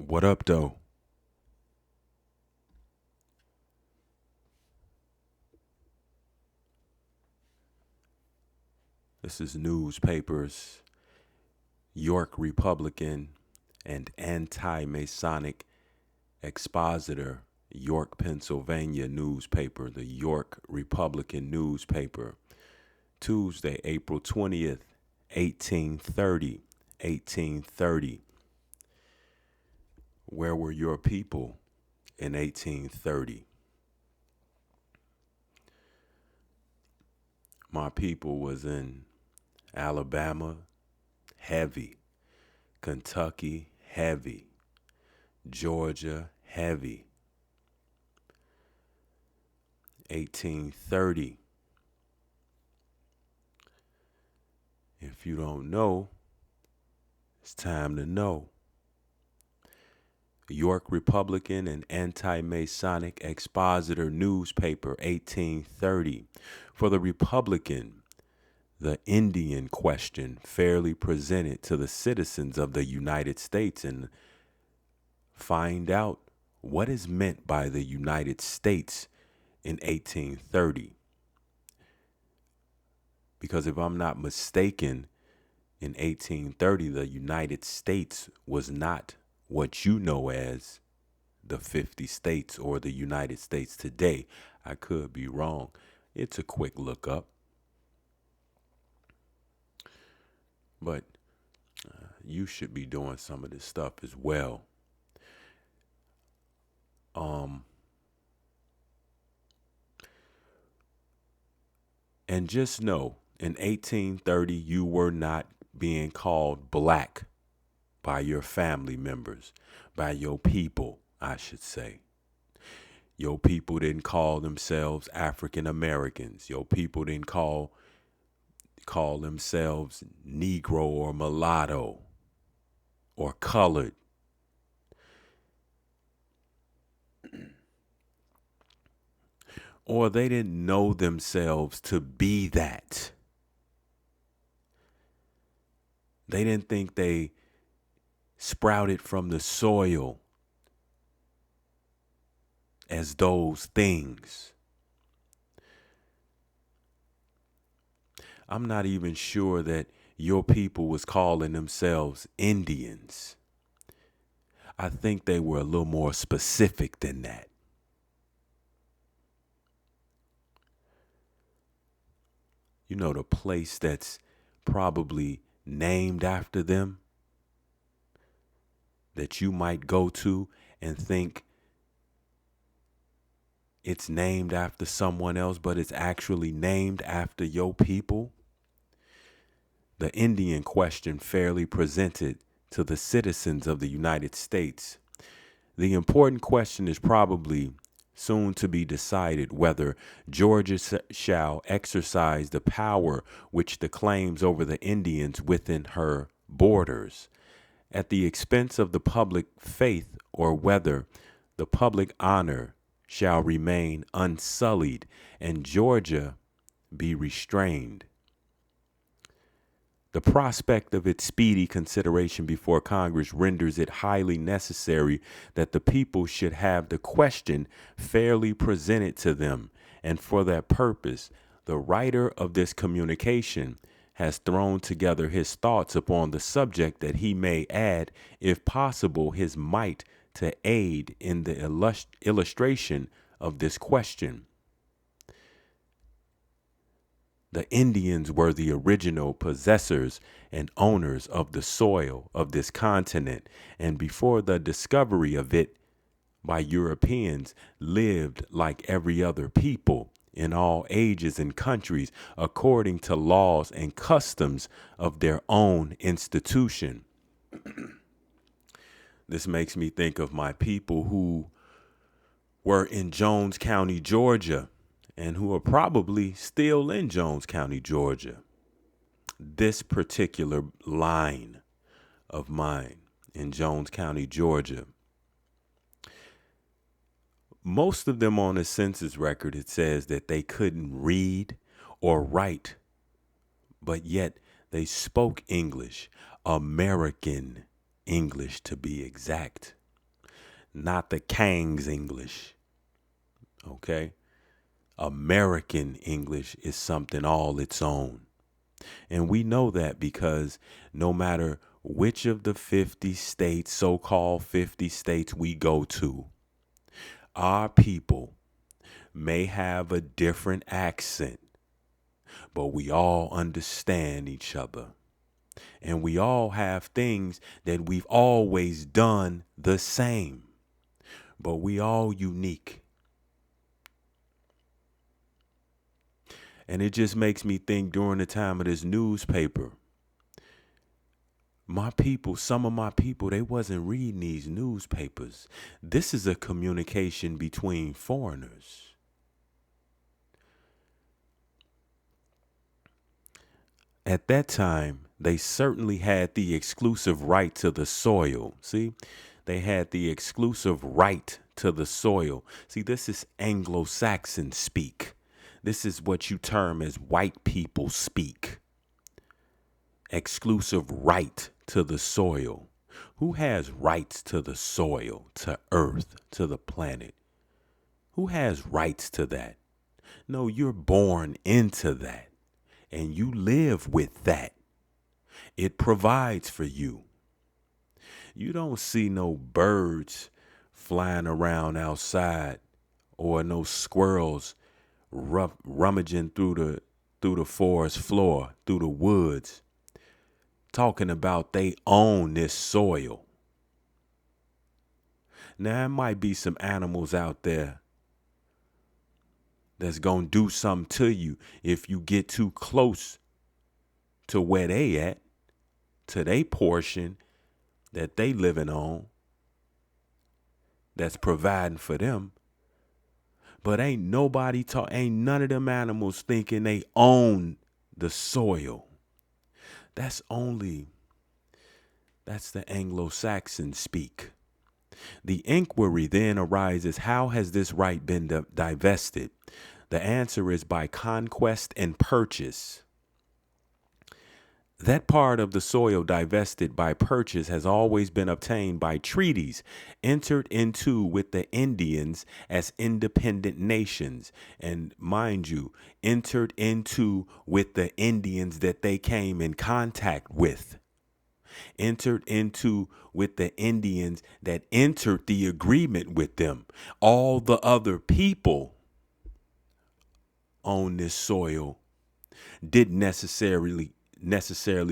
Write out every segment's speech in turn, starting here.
What up, though? This is newspapers, York Republican and anti-Masonic expositor, York, Pennsylvania newspaper, the York Republican newspaper, Tuesday, April 20th, 1830. 1830. Where were your people in 1830? My people was in Alabama, heavy. Kentucky, heavy. Georgia, heavy. 1830. If you don't know, it's time to know. York Republican and anti-Masonic expositor newspaper, 1830. For the Republican, the Indian question fairly presented to the citizens of the United States, and find out what is meant by the United States in 1830. Because if I'm not mistaken, in 1830, the United States was not what you know as the 50 states or the United States today. I could be wrong. It's a quick look up. But you should be doing some of this stuff as well. And just know, in 1830, you were not being called black by your family members, by your people, I should say. Your people didn't call themselves African Americans. Your people didn't call themselves Negro or mulatto or colored. Or they didn't know themselves to be that. They didn't think they sprouted from the soil as those things. I'm not even sure that your people was calling themselves Indians. I think they were a little more specific than that. You know, the place that's probably named after them, that you might go to and think it's named after someone else, but it's actually named after your people. The Indian question fairly presented to the citizens of the United States. The important question is probably soon to be decided whether Georgia shall exercise the power which the claims over the Indians within her borders at the expense of the public faith, or whether the public honor shall remain unsullied and Georgia be restrained. The prospect of its speedy consideration before Congress renders it highly necessary that the people should have the question fairly presented to them, and for that purpose, the writer of this communication has thrown together his thoughts upon the subject, that he may add, if possible, his mite to aid in the illustration of this question. The Indians were the original possessors and owners of the soil of this continent, and before the discovery of it by Europeans, lived like every other people in all ages and countries, according to laws and customs of their own institution. This makes me think of my people who were in Jones County, Georgia, and who are probably still in Jones County, Georgia. This particular line of mine in Jones County, Georgia, most of them on the census record, it says that they couldn't read or write, but yet they spoke English, American English to be exact. not the Kang's English. Okay? American English is something all its own. And we know that because no matter which of the 50 states, so-called 50 states we go to, our people may have a different accent, but we all understand each other. And we all have things that we've always done the same, but we all unique. And it just makes me think during the time of this newspaper, my people, some of my people, they wasn't reading these newspapers. This is a communication between foreigners. At that time, they certainly had the exclusive right to the soil. See, they had the exclusive right to the soil. See, this is Anglo-Saxon speak. This is what you term as white people speak. Exclusive right to the soil. Who has rights to the soil, to earth, to the planet? Who has rights to that? No, you're born into that. And you live with that. It provides for you. You don't see no birds flying around outside or no squirrels rummaging through the forest floor, through the woods, talking about they own this soil. Now, there might be some animals out there that's going to do something to you if you get too close to where they at, to their portion that they living on, that's providing for them. But ain't none of them animals thinking they own the soil. That's the Anglo-Saxon speak. The inquiry then arises, how has this right been divested? The answer is by conquest and purchase. That part of the soil divested by purchase has always been obtained by treaties entered into with the Indians as independent nations. And mind you, entered into with the Indians that they came in contact with. Entered into with the Indians that entered the agreement with them. All the other people on this soil didn't necessarily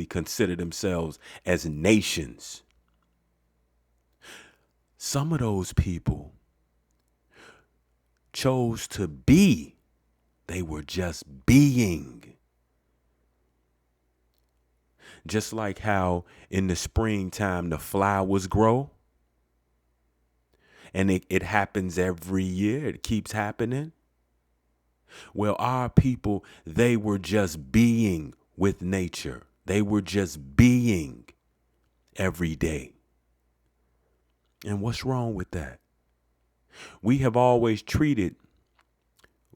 consider themselves as nations. Some of those people chose to be. They were just being. Just like how in the springtime the flowers grow. And it happens every year. It keeps happening. Well, our people, they were just being with nature. They were just being every day. And what's wrong with that? We have always treated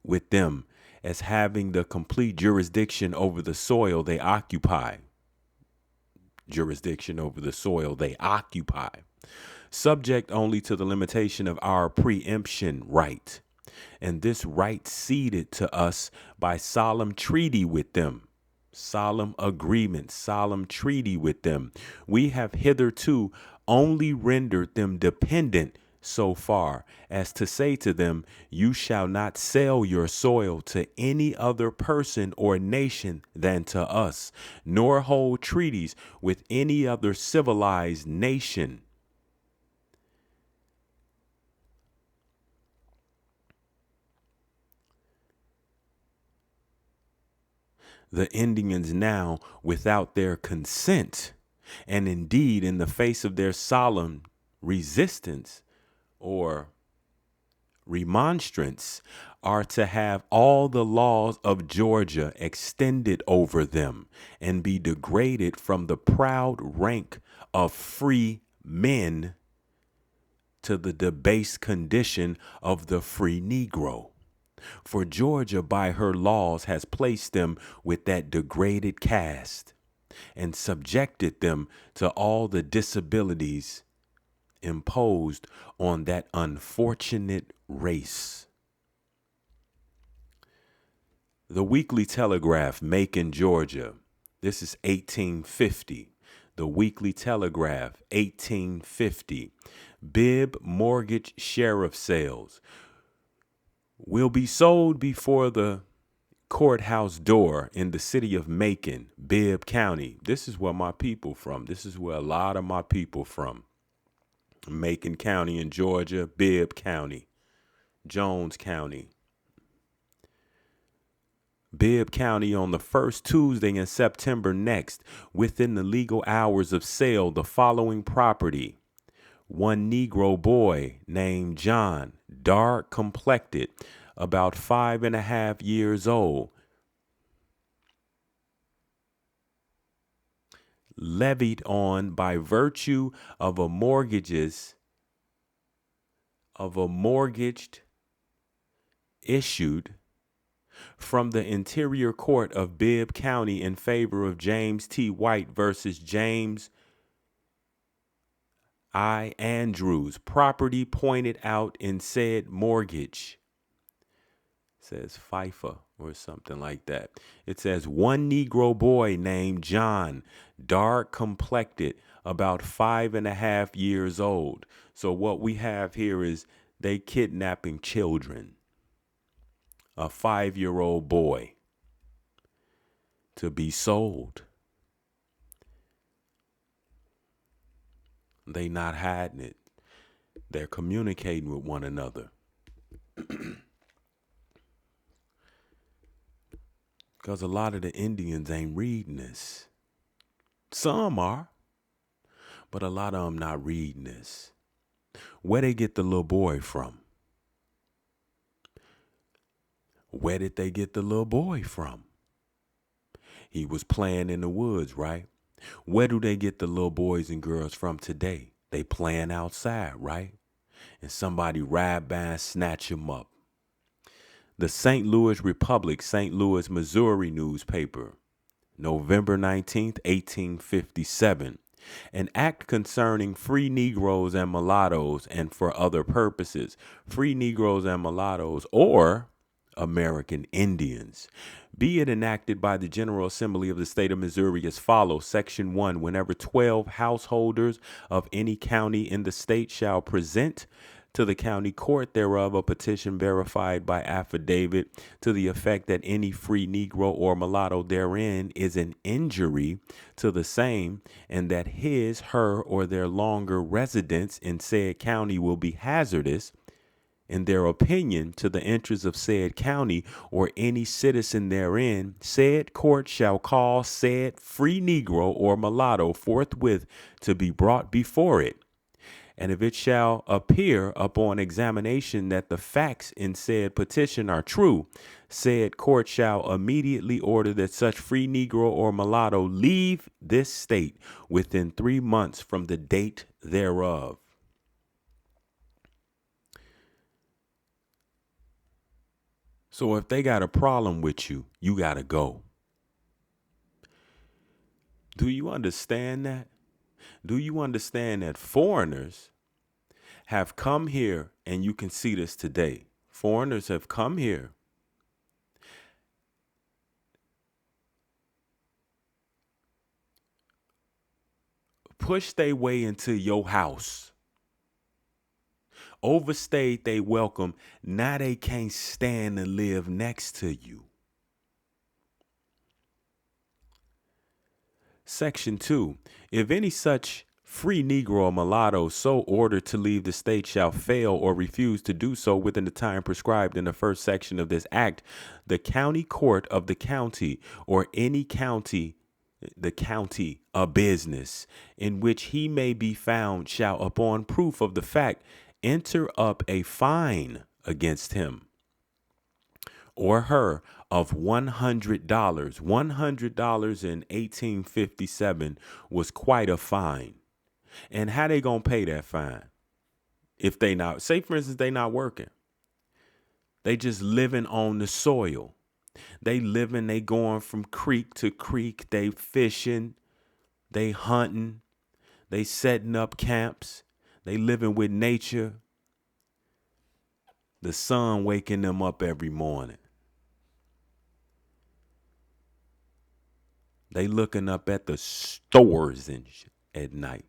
with them as having the complete jurisdiction over the soil they occupy. Jurisdiction over the soil they occupy. Subject only to the limitation of our preemption right. And this right ceded to us by solemn treaty with them. Solemn agreement, solemn treaty with them. We have hitherto only rendered them dependent so far as to say to them, you shall not sell your soil to any other person or nation than to us, nor hold treaties with any other civilized nation. The Indians now, without their consent, and indeed in the face of their solemn resistance or remonstrance, are to have all the laws of Georgia extended over them and be degraded from the proud rank of free men to the debased condition of the free Negro. For Georgia, by her laws, has placed them with that degraded caste and subjected them to all the disabilities imposed on that unfortunate race. The Weekly Telegraph, Macon, Georgia. This is 1850. The Weekly Telegraph, 1850. Bibb Mortgage Sheriff Sales will be sold before the courthouse door in the city of Macon, Bibb County. This is where my people from. This is where a lot of my people from. Macon County in Georgia, Bibb County, Jones County. Bibb County on the first Tuesday in September next, within the legal hours of sale, the following property. One Negro boy named John, dark complected, about 5.5 years old, levied on by virtue of a mortgaged issued from the Interior Court of Bibb County in favor of James T. White versus James I. Andrews, property pointed out in said mortgage. It says FIFA or something like that. It says one Negro boy named John, dark complected, about 5.5 years old. So what we have here is they kidnapping children. A 5-year-old boy to be sold. They not hiding it. They're communicating with one another. Because a lot of the Indians ain't reading this. Some are, but a lot of them not reading this. Where they get the little boy from? Where did they get the little boy from? He was playing in the woods, right? Where do they get the little boys and girls from today? They playing outside, right? And somebody ride by and snatch him up. The St. Louis Republic, St. Louis, Missouri newspaper, November 19th, 1857. An act concerning free Negroes and mulattoes and for other purposes. Free Negroes and mulattoes or American Indians. Be it enacted by the General Assembly of the State of Missouri as follows. Section 1. Whenever 12 householders of any county in the state shall present to the county court thereof a petition verified by affidavit to the effect that any free Negro or mulatto therein is an injury to the same, and that his, her, or their longer residence in said county will be hazardous, in their opinion, to the interests of said county or any citizen therein, said court shall call said free Negro or mulatto forthwith to be brought before it. And if it shall appear upon examination that the facts in said petition are true, said court shall immediately order that such free Negro or mulatto leave this state within 3 months from the date thereof. So if they got a problem with you, you got to go. Do you understand that? Do you understand that foreigners have come here, and you can see this today? Foreigners have come here pushed their way into your house, overstayed they welcome. Now they can't stand to live next to you. Section 2. If any such free Negro or mulatto so ordered to leave the state shall fail or refuse to do so within the time prescribed in the first section of this act, the county court of the county or any county, the county, a business in which he may be found shall, upon proof of the fact, enter up a fine against him or her of $100. $100 in 1857 was quite a fine. And how they gonna pay that fine? If they not, say for instance, they not working. They just living on the soil. They living, they going from creek to creek. They fishing, they hunting, they setting up camps. They living with nature. The sun waking them up every morning. They looking up at the stores and at night.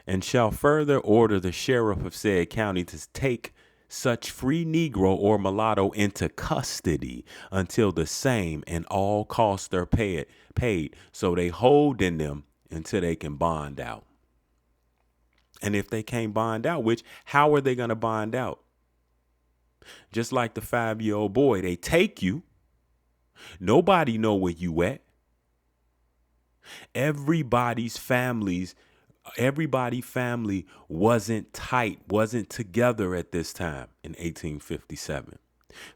And shall further order the sheriff of said county to take such free Negro or mulatto into custody until the same and all costs are paid. So they holding them until they can bond out. And if they can't bond out, which how are they going to bond out? Just like the 5-year-old boy, they take you. Nobody know where you at. Everybody's family wasn't tight, wasn't together at this time in 1857.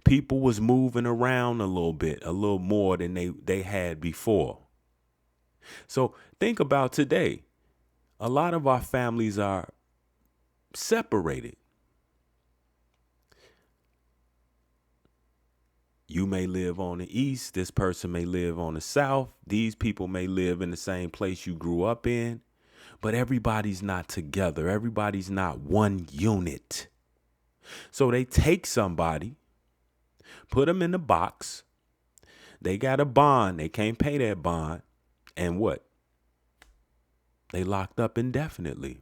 People was moving around a little more than they had before. So think about today. A lot of our families are separated. You may live on the east. This person may live on the south. These people may live in the same place you grew up in. But everybody's not together. Everybody's not one unit. So they take somebody, put them in the box. They got a bond. They can't pay that bond. And what? They locked up indefinitely.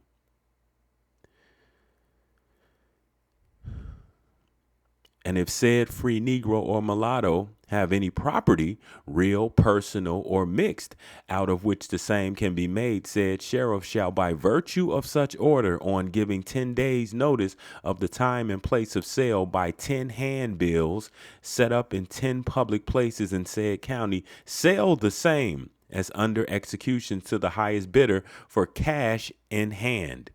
And if said free Negro or mulatto have any property, real, personal, or mixed, out of which the same can be made, said sheriff shall by virtue of such order on giving 10 days notice of the time and place of sale by 10 handbills set up in 10 public places in said county, sell the same as under execution to the highest bidder for cash in hand.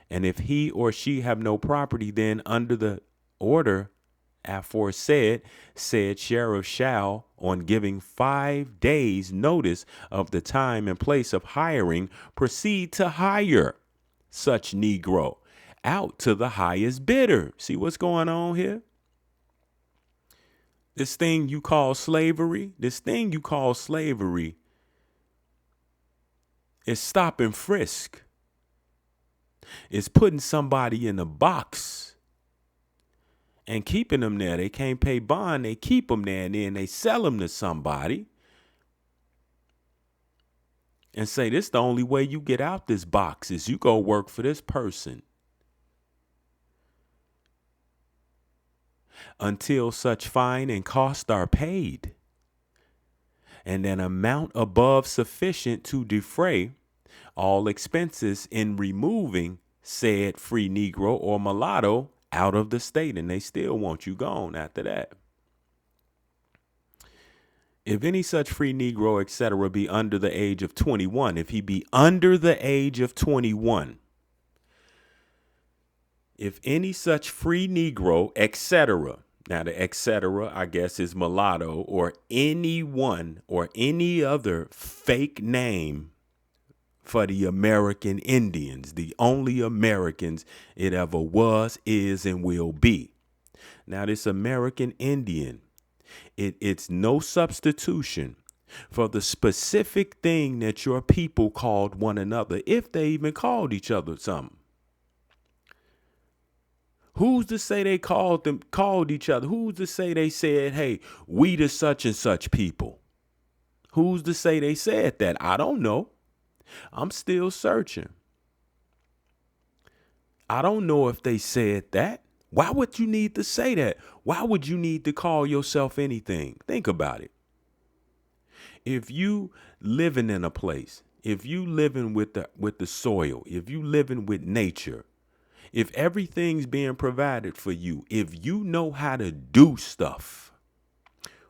And if he or she have no property, then under the order aforesaid, said sheriff shall, on giving 5 days notice of the time and place of hiring, proceed to hire such Negro out to the highest bidder. See what's going on here? This thing you call slavery is stop and frisk. It's putting somebody in a box and keeping them there. They can't pay bond. They keep them there, and then they sell them to somebody and say, this the only way you get out this box is you go work for this person until such fine and cost are paid, and an amount above sufficient to defray all expenses in removing said free Negro or mulatto out of the state. And they still want you gone after that. If any such free Negro, etc., be under the age of 21, if he be under the age of 21, if any such free Negro, etc., now the etc., I guess, is mulatto or anyone or any other fake name for the American Indians, the only Americans it ever was, is, and will be. Now, this American Indian, it's no substitution for the specific thing that your people called one another, if they even called each other something. Who's to say they called each other? Who's to say they said, hey, we the such and such people? Who's to say they said that? I don't know. I'm still searching. I don't know if they said that. Why would you need to say that? Why would you need to call yourself anything? Think about it. If you living in a place, if you living with the soil, if you living with nature, if everything's being provided for you, if you know how to do stuff,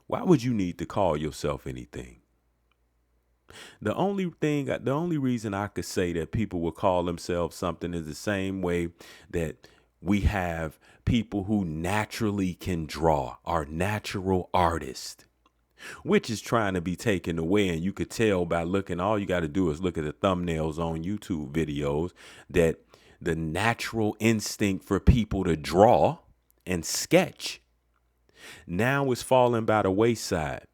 why would you need to call yourself anything? The only reason I could say that people will call themselves something is the same way that we have people who naturally can draw, are natural artists, which is trying to be taken away. And you could tell by looking, all you got to do is look at the thumbnails on YouTube videos, that the natural instinct for people to draw and sketch now is falling by the wayside.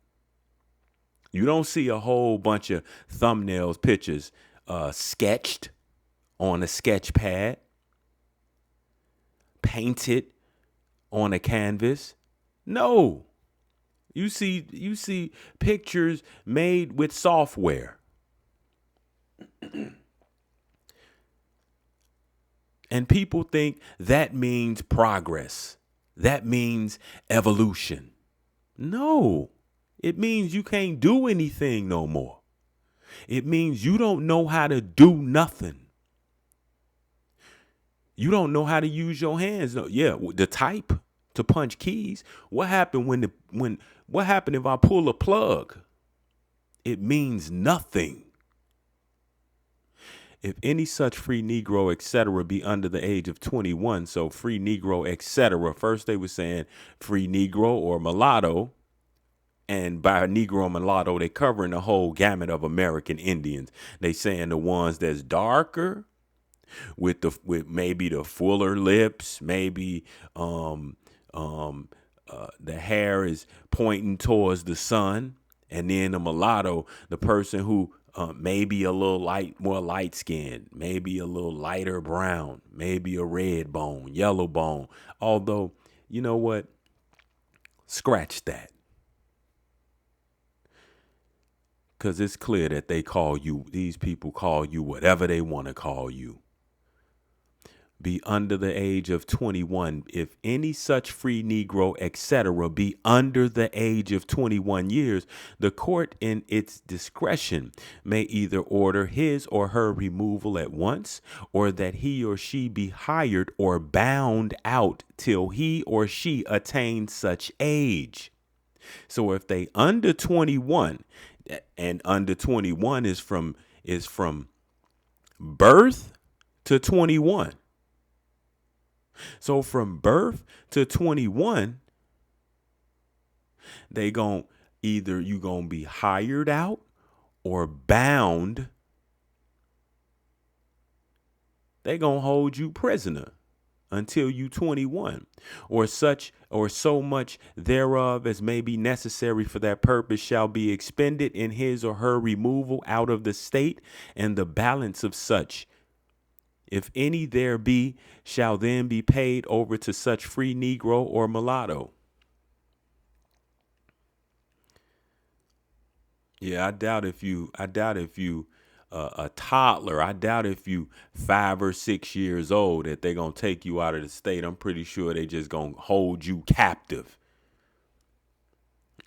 You don't see a whole bunch of thumbnails, pictures sketched. on a sketch pad, painted on a canvas. No. You see pictures made with software. And people think that means progress. That means evolution. No. It means you can't do anything no more. It means you don't know how to do nothing. You don't know how to use your hands. No, yeah, the type to punch keys. What happened what happened if I pull a plug? It means nothing. If any such free Negro, etc., be under the age of 21, so free Negro, etc. First they were saying free Negro or mulatto, and by Negro and mulatto they covering the whole gamut of American Indians. They saying the ones that's darker, with maybe the fuller lips, maybe the hair is pointing towards the sun, and then the mulatto, the person who maybe a little more light skinned, maybe a little lighter brown, maybe a red bone, yellow bone. Although, you know what? Scratch that. Because it's clear that these people call you whatever they want to call you. Be under the age of 21. If any such free Negro, etc., be under the age of 21 years, the court in its discretion may either order his or her removal at once, or that he or she be hired or bound out till he or she attain such age. So if they under 21, and under 21 is from birth to 21. So from birth to 21, you gonna be hired out or bound. They gonna hold you prisoner until you 21, or so much thereof as may be necessary for that purpose shall be expended in his or her removal out of the state, and the balance of such, if any there be, shall then be paid over to such free Negro or mulatto. Yeah, I doubt if you a toddler, I doubt if you 5 or 6 years old that they're going to take you out of the state. I'm pretty sure they just going to hold you captive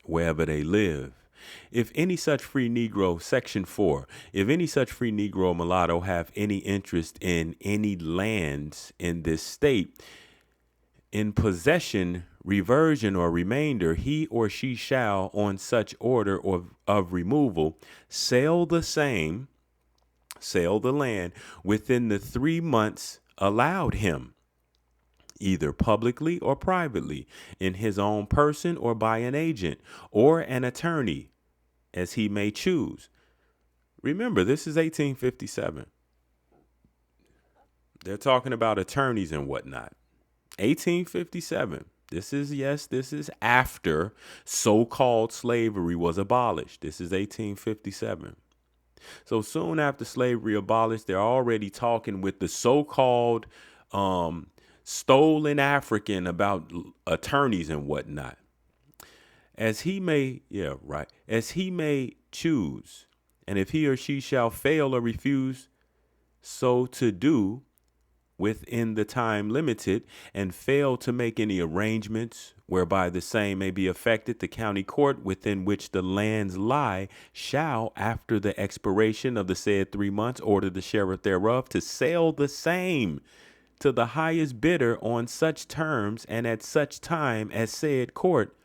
wherever they live. If any such free Negro, Section 4, if any such free Negro or mulatto have any interest in any lands in this state, in possession, reversion, or remainder, he or she shall, on such order of removal, sell the land within the 3 months allowed him, either publicly or privately, in his own person or by an agent or an attorney, as he may choose. Remember, this is 1857. They're talking about attorneys and whatnot. 1857. This is after so-called slavery was abolished. This is 1857. So soon after slavery abolished, they're already talking with the so-called stolen African about attorneys and whatnot. As he may choose, and if he or she shall fail or refuse so to do within the time limited, and fail to make any arrangements whereby the same may be effected, the county court within which the lands lie shall, after the expiration of the said 3 months, order the sheriff thereof to sell the same to the highest bidder on such terms and at such time as said court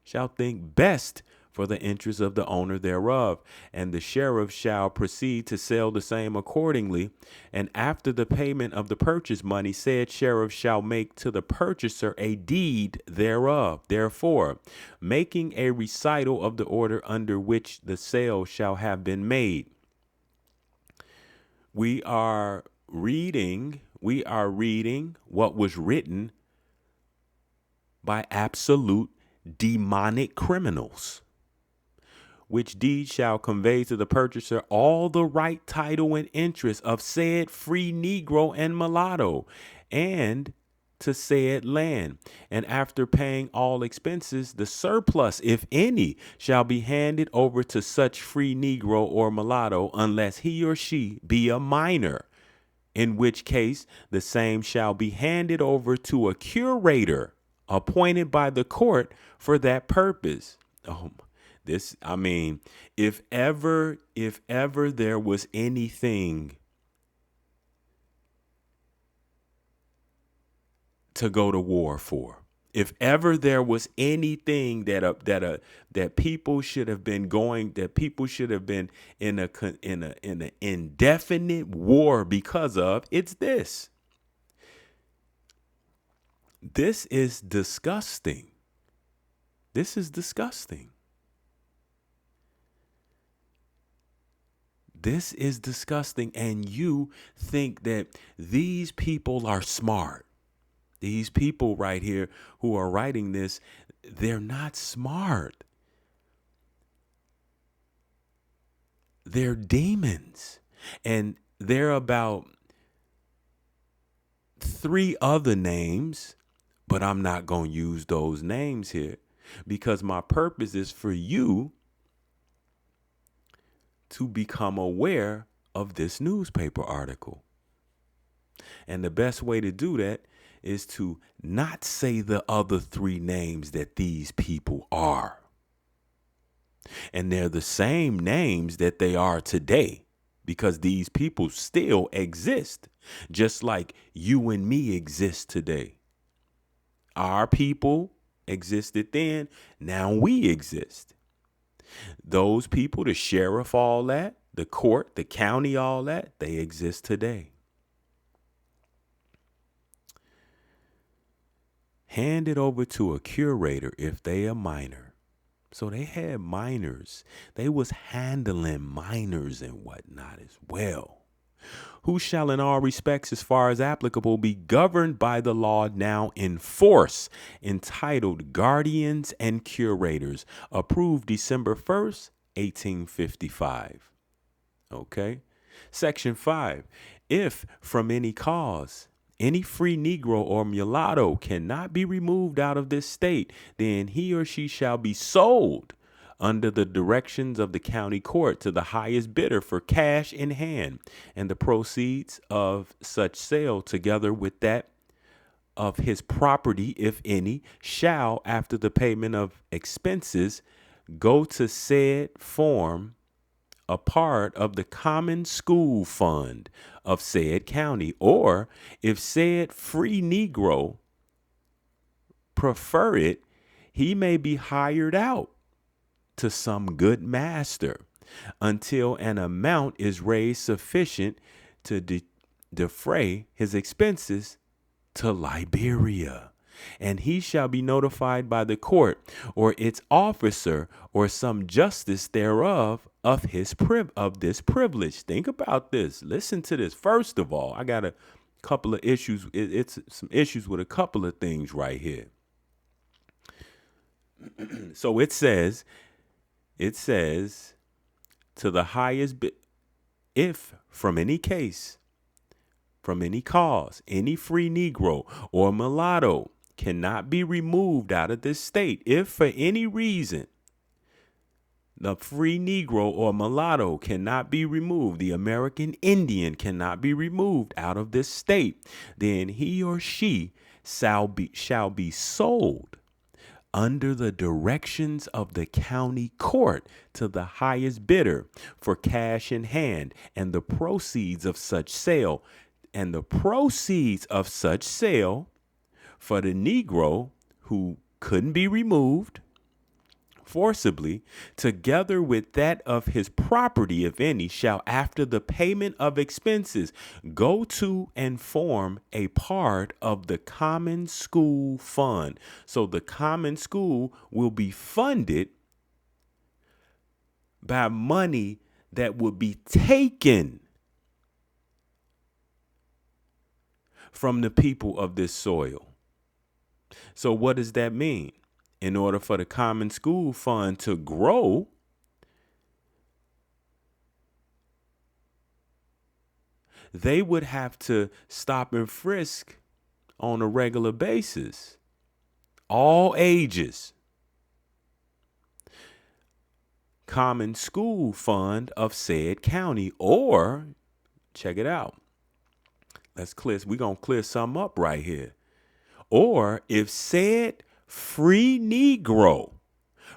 shall think best for the interest of the owner thereof, and the sheriff shall proceed to sell the same accordingly. And after the payment of the purchase money, said sheriff shall make to the purchaser a deed thereof. Therefore, making a recital of the order under which the sale shall have been made. We are reading what was written by absolute demonic criminals. which deed shall convey to the purchaser all the right, title, and interest of said free Negro and mulatto, and to said land. And after paying all expenses, the surplus, if any, shall be handed over to such free Negro or mulatto, unless he or she be a minor, in which case the same shall be handed over to a curator appointed by the court for that purpose. I mean, if ever there was anything to go to war for, if ever there was anything that people should have been in an indefinite war because of, it's this. This is disgusting. This is disgusting. This is disgusting. And you think that these people are smart. These people right here who are writing this, they're not smart. They're demons. And they're about 3 other names, but I'm not going to use those names here because my purpose is for you to become aware of this newspaper article. And the best way to do that is to not say the other 3 names that these people are. And they're the same names that they are today, because these people still exist, just like you and me exist today. Our people existed then, now we exist. Those people, the sheriff, all that, the court, the county, all that, they exist today. Hand it over to a curator if they a minor. So they had minors. They was handling minors and whatnot as well. Who shall in all respects, as far as applicable, be governed by the law now in force, entitled Guardians and Curators, approved December 1st, 1855. Okay. Section 5. If from any cause any free Negro or mulatto cannot be removed out of this state, then he or she shall be sold under the directions of the county court to the highest bidder for cash in hand, and the proceeds of such sale, together with that of his property, if any, shall, after the payment of expenses, go to said form a part of the common school fund of said county, or if said free Negro prefer it, he may be hired out to some good master until an amount is raised sufficient to defray his expenses to Liberia. And he shall be notified by the court or its officer or some justice thereof of this privilege. Think about this. Listen to this. First of all, I got a couple of issues. It's some issues with a couple of things right here. So it says to the highest bid, if from any case, from any cause, any free Negro or mulatto cannot be removed out of this state, if for any reason the free Negro or mulatto cannot be removed, the American Indian cannot be removed out of this state, then he or she shall be sold under the directions of the county court to the highest bidder for cash in hand, and the proceeds of such sale, for the Negro who couldn't be removed forcibly, together with that of his property, if any, shall, after the payment of expenses, go to and form a part of the common school fund. So the common school will be funded by money that would be taken from the people of this soil. So what does that mean? In order for the common school fund to grow, they would have to stop and frisk on a regular basis. All ages. Common school fund of said county. Or, check it out. We're going to clear something up right here. Or if said free Negro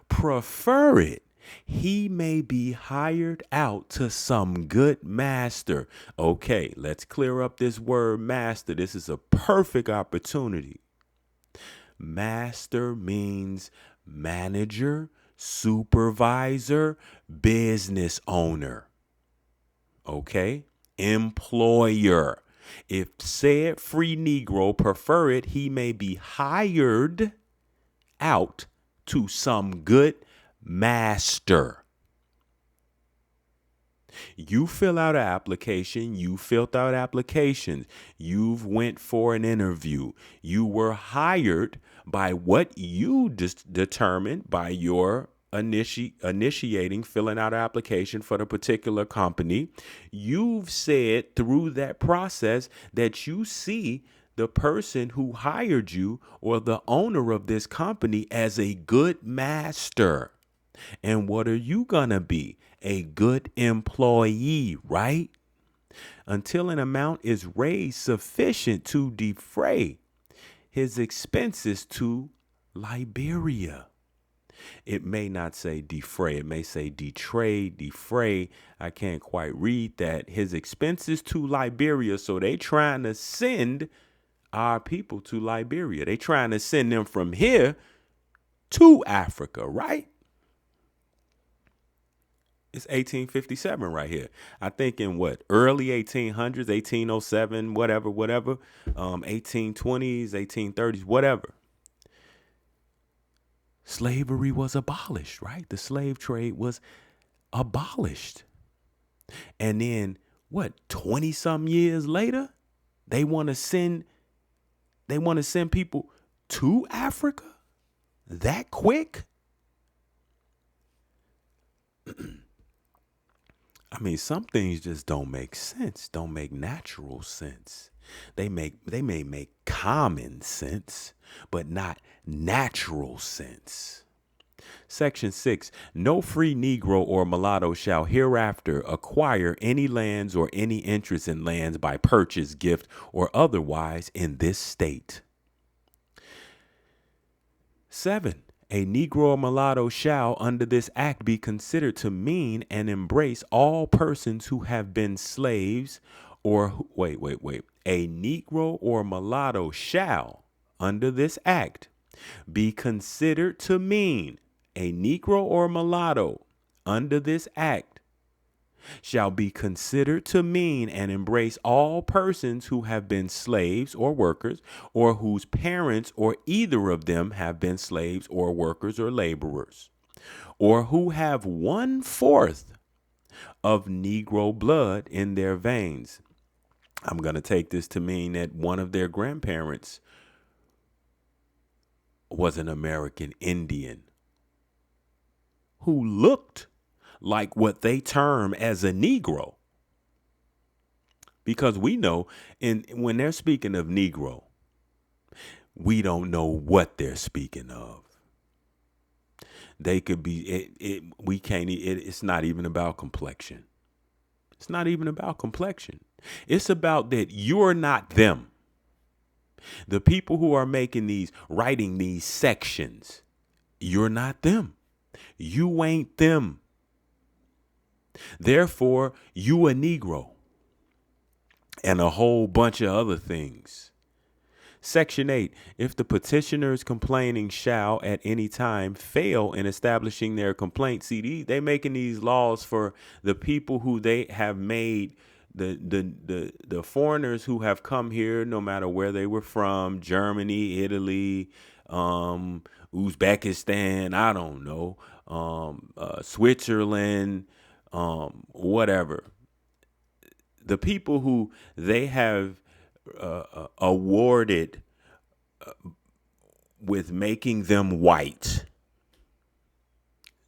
prefer it, he may be hired out to some good master. Okay, let's clear up this word master. This is a perfect opportunity. Master means manager, supervisor, business owner. Okay, employer. If said free Negro prefer it, he may be hired out to some good master. You fill out an application. You filled out applications. You've went for an interview. You were hired by what you determined by your initiating, filling out an application for the particular company. You've said through that process that you see the person who hired you or the owner of this company as a good master. And what are you gonna be? A good employee, right? Until an amount is raised sufficient to defray his expenses to Liberia. It may not say defray. It may say defray. I can't quite read that. His expenses to Liberia. So they trying to send our people to Liberia. They trying to send them from here to Africa, right? It's 1857 right here. I think in what? Early 1800s, 1807, whatever, 1820s, 1830s, whatever. Slavery was abolished, right? The slave trade was abolished. And then what, 20 some years later, they want to send people to Africa that quick? I mean, some things just don't make sense, don't make natural sense. They may make common sense, but not natural sense. Section 6, no free Negro or mulatto shall hereafter acquire any lands or any interest in lands by purchase, gift, or otherwise in this state. 7, a Negro or mulatto shall under this act be considered to mean and embrace all persons who have been slaves or, a Negro or mulatto shall under this act be considered to mean a Negro or mulatto under this act shall be considered to mean and embrace all persons who have been slaves or workers, or whose parents or either of them have been slaves or workers or laborers, or who have 1/4 of Negro blood in their veins. I'm going to take this to mean that one of their grandparents was an American Indian who looked like what they term as a Negro. Because we know when they're speaking of Negro, we don't know what they're speaking of. They could be, it's not even about complexion. It's not even about complexion. It's about that you're not them. The people who are writing these sections, you're not them. You ain't them. Therefore, you a Negro. And a whole bunch of other things. Section 8, if the petitioners complaining shall at any time fail in establishing their complaint. See, they making these laws for the people who they have made, the foreigners who have come here, no matter where they were from, Germany, Italy, Uzbekistan, I don't know, Switzerland, whatever. The people who they have awarded with making them white.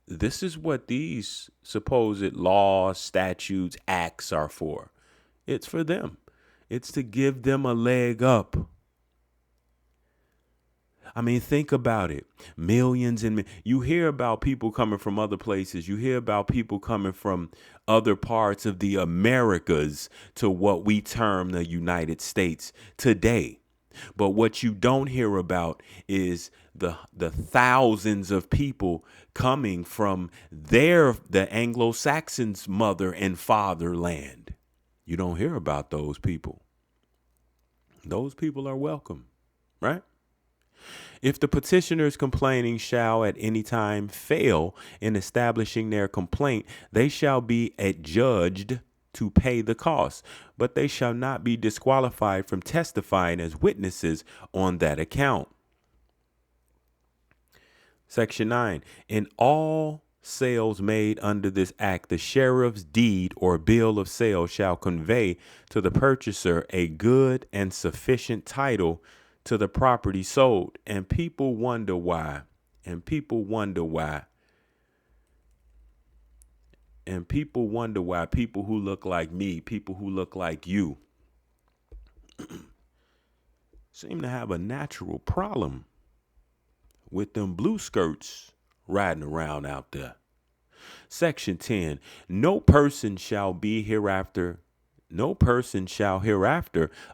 This is what these supposed laws, statutes, acts are for. It's for them. It's to give them a leg up. I mean, think about it. Millions and you hear about people coming from other places. You hear about people coming from other parts of the Americas to what we term the United States today. But what you don't hear about is the thousands of people coming from the Anglo-Saxons' mother and fatherland. You don't hear about those people. Those people are welcome, right? If the petitioners complaining shall at any time fail in establishing their complaint, they shall be adjudged to pay the cost, but they shall not be disqualified from testifying as witnesses on that account. Section 9. In all sales made under this act, the sheriff's deed or bill of sale shall convey to the purchaser a good and sufficient title to the property sold. And people wonder why. And people wonder why people who look like me, people who look like you, seem to have a natural problem with them blue skirts riding around out there. Section 10. No person shall hereafter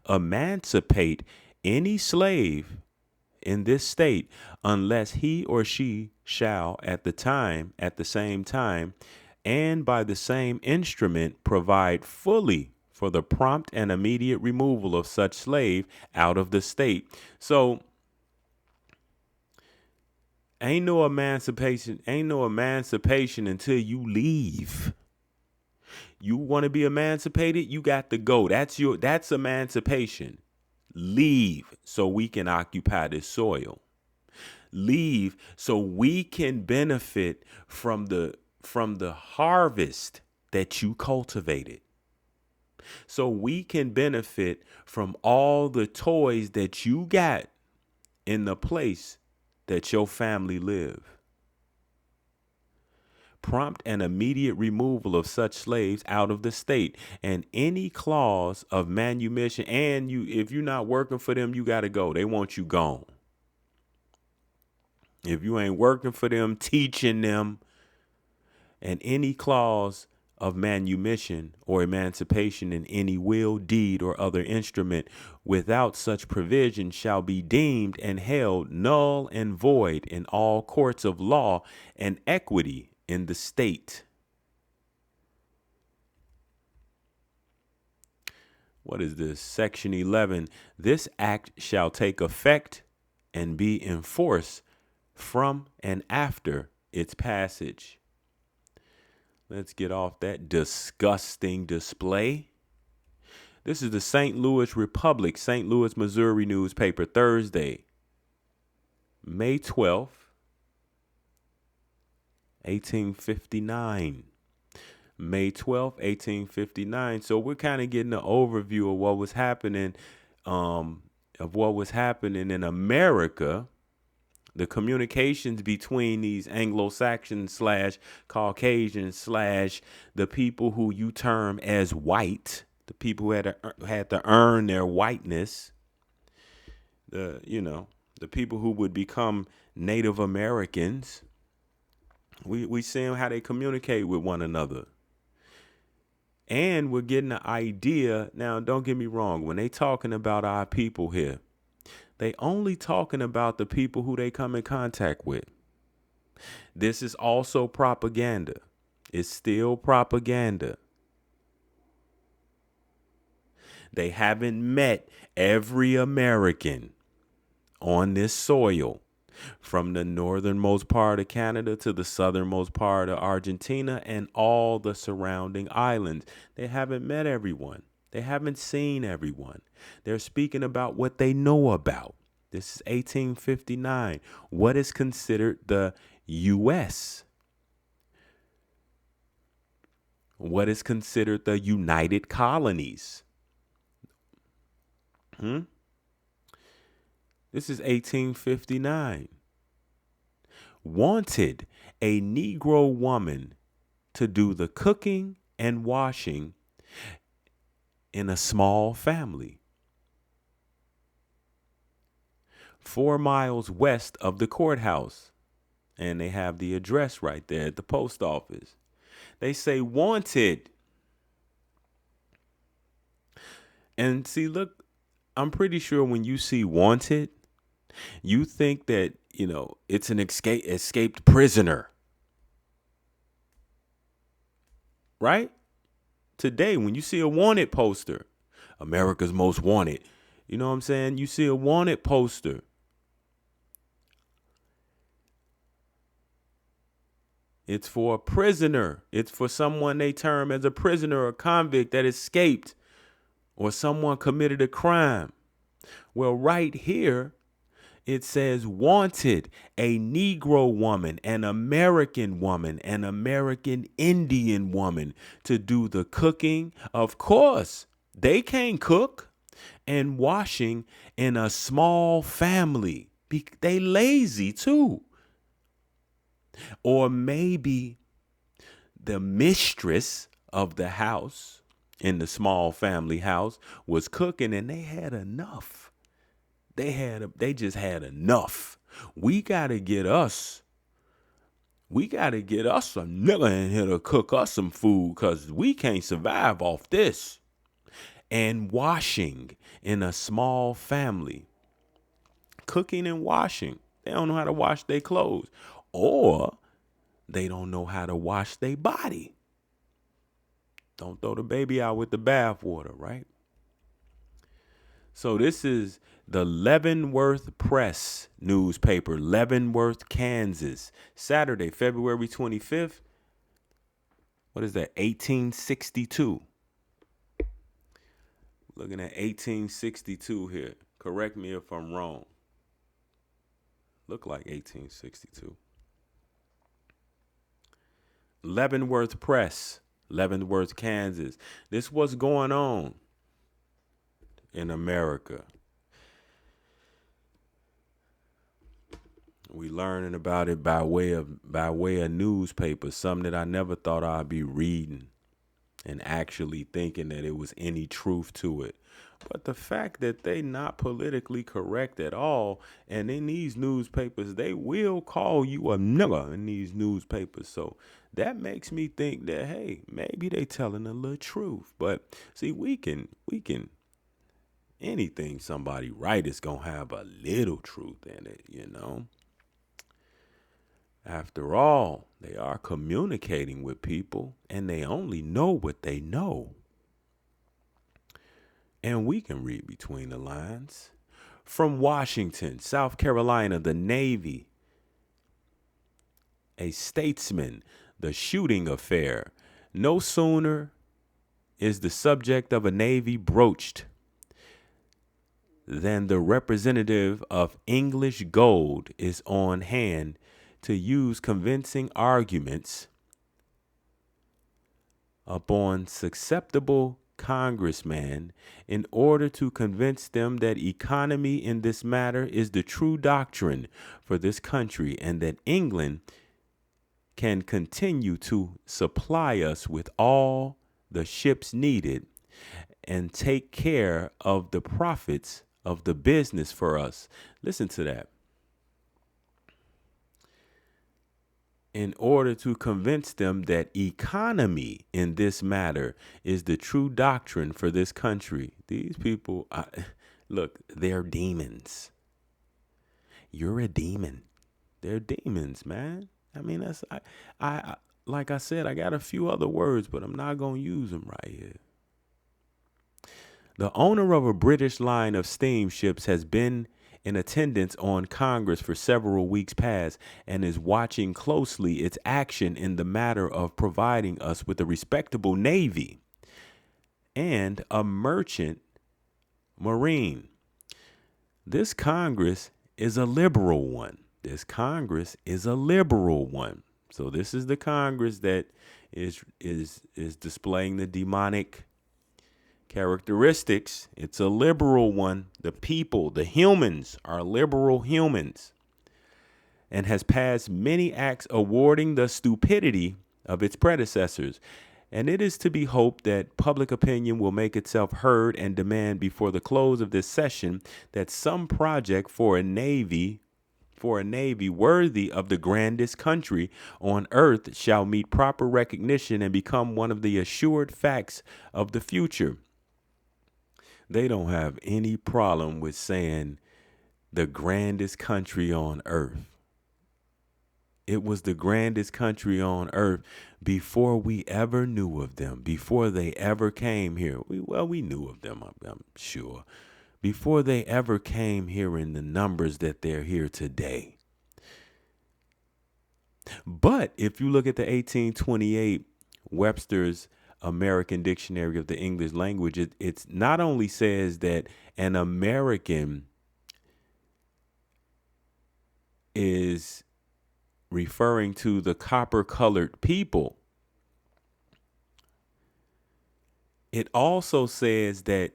emancipate any slave in this state unless he or she shall at the same time and by the same instrument provide fully for the prompt and immediate removal of such slave out of the state. So ain't no emancipation until you leave. You want to be emancipated, you got to go. That's emancipation. Leave so we can occupy this soil. Leave so we can benefit from the harvest that you cultivated. So we can benefit from all the toys that you got in the place that your family live. Prompt and immediate removal of such slaves out of the state, and any clause of manumission. And if you're not working for them, you got to go. They want you gone. If you ain't working for them, teaching them, and any clause of manumission or emancipation in any will, deed, or other instrument without such provision shall be deemed and held null and void in all courts of law and equity in the state. What is this? Section 11. This act shall take effect and be enforced from and after its passage. Let's get off that disgusting display. This is the St. Louis Republic, St. Louis, Missouri newspaper, Thursday, May 12th, 1859. May 12th, 1859. So we're kind of getting an overview of what was happening, in America. The communications between these Anglo-Saxon / Caucasian / the people who you term as white, the people who had to earn their whiteness, the people who would become Native Americans. We see how they communicate with one another. And we're getting an idea. Now, don't get me wrong. When they talking about our people here, they only talking about the people who they come in contact with. This is also propaganda. It's still propaganda. They haven't met every American on this soil, from the northernmost part of Canada to the southernmost part of Argentina and all the surrounding islands. They haven't met everyone. They haven't seen everyone. They're speaking about what they know about. This is 1859. What is considered the U.S.? What is considered the United Colonies? This is 1859. Wanted a Negro woman to do the cooking and washing in a small family 4 miles west of the courthouse. And they have the address right there at the post office. They say wanted. And see, look, I'm pretty sure when you see wanted, you think that, it's an escaped prisoner. Right? Today, when you see a wanted poster, America's Most Wanted, you know what I'm saying? You see a wanted poster. It's for a prisoner. It's for someone they term as a prisoner or convict that escaped or someone committed a crime. Well, right here, it says wanted, a Negro woman, an American woman, an American Indian woman to do the cooking. Of course, they can't cook and washing in a small family. They lazy too. Or maybe the mistress of the house in the small family house was cooking and they had enough. They just had enough. We gotta get us a nigga in here to cook us some food, because we can't survive off this. And washing in a small family. Cooking and washing. They don't know how to wash their clothes. Or they don't know how to wash their body. Don't throw the baby out with the bathwater, right? So this is the Leavenworth Press newspaper, Leavenworth, Kansas, Saturday, February 25th. What is that? 1862. Looking at 1862 here. Correct me if I'm wrong. Look like 1862. Leavenworth Press, Leavenworth, Kansas. This what's going on in America. We learning about it by way of newspapers, something that I never thought I'd be reading and actually thinking that it was any truth to it. But the fact that they not politically correct at all, and in these newspapers, they will call you a nigger in these newspapers. So that makes me think that, hey, maybe they telling a little truth. But see, we can anything somebody write is gonna have a little truth in it, After all, they are communicating with people and they only know what they know. And we can read between the lines. From Washington, South Carolina, the Navy, a statesman, the shooting affair. No sooner is the subject of a Navy broached than the representative of English gold is on hand to use convincing arguments upon susceptible congressman in order to convince them that economy in this matter is the true doctrine for this country, and that England can continue to supply us with all the ships needed and take care of the profits of the business for us. Listen to that. In order to convince them that economy in this matter is the true doctrine for this country. These people, look, they're demons. You're a demon. They're demons, man. I mean, I like I said, I got a few other words, but I'm not going to use them right here. The owner of a British line of steamships has been in attendance on Congress for several weeks past and is watching closely its action in the matter of providing us with a respectable Navy and a merchant marine. This Congress is a liberal one. So this is the Congress that is displaying the demonic characteristics. It's a liberal one. The people, the humans, are liberal humans, and has passed many acts awarding the stupidity of its predecessors. And it is to be hoped that public opinion will make itself heard and demand before the close of this session that some project for a navy worthy of the grandest country on earth shall meet proper recognition and become one of the assured facts of the future. They don't have any problem with saying the grandest country on earth. It was the grandest country on earth before we ever knew of them, before they ever came here. We knew of them, I'm sure, before they ever came here in the numbers that they're here today. But if you look at the 1828 Webster's American Dictionary of the English Language, it's not only says that an American is referring to the copper-colored people, it also says that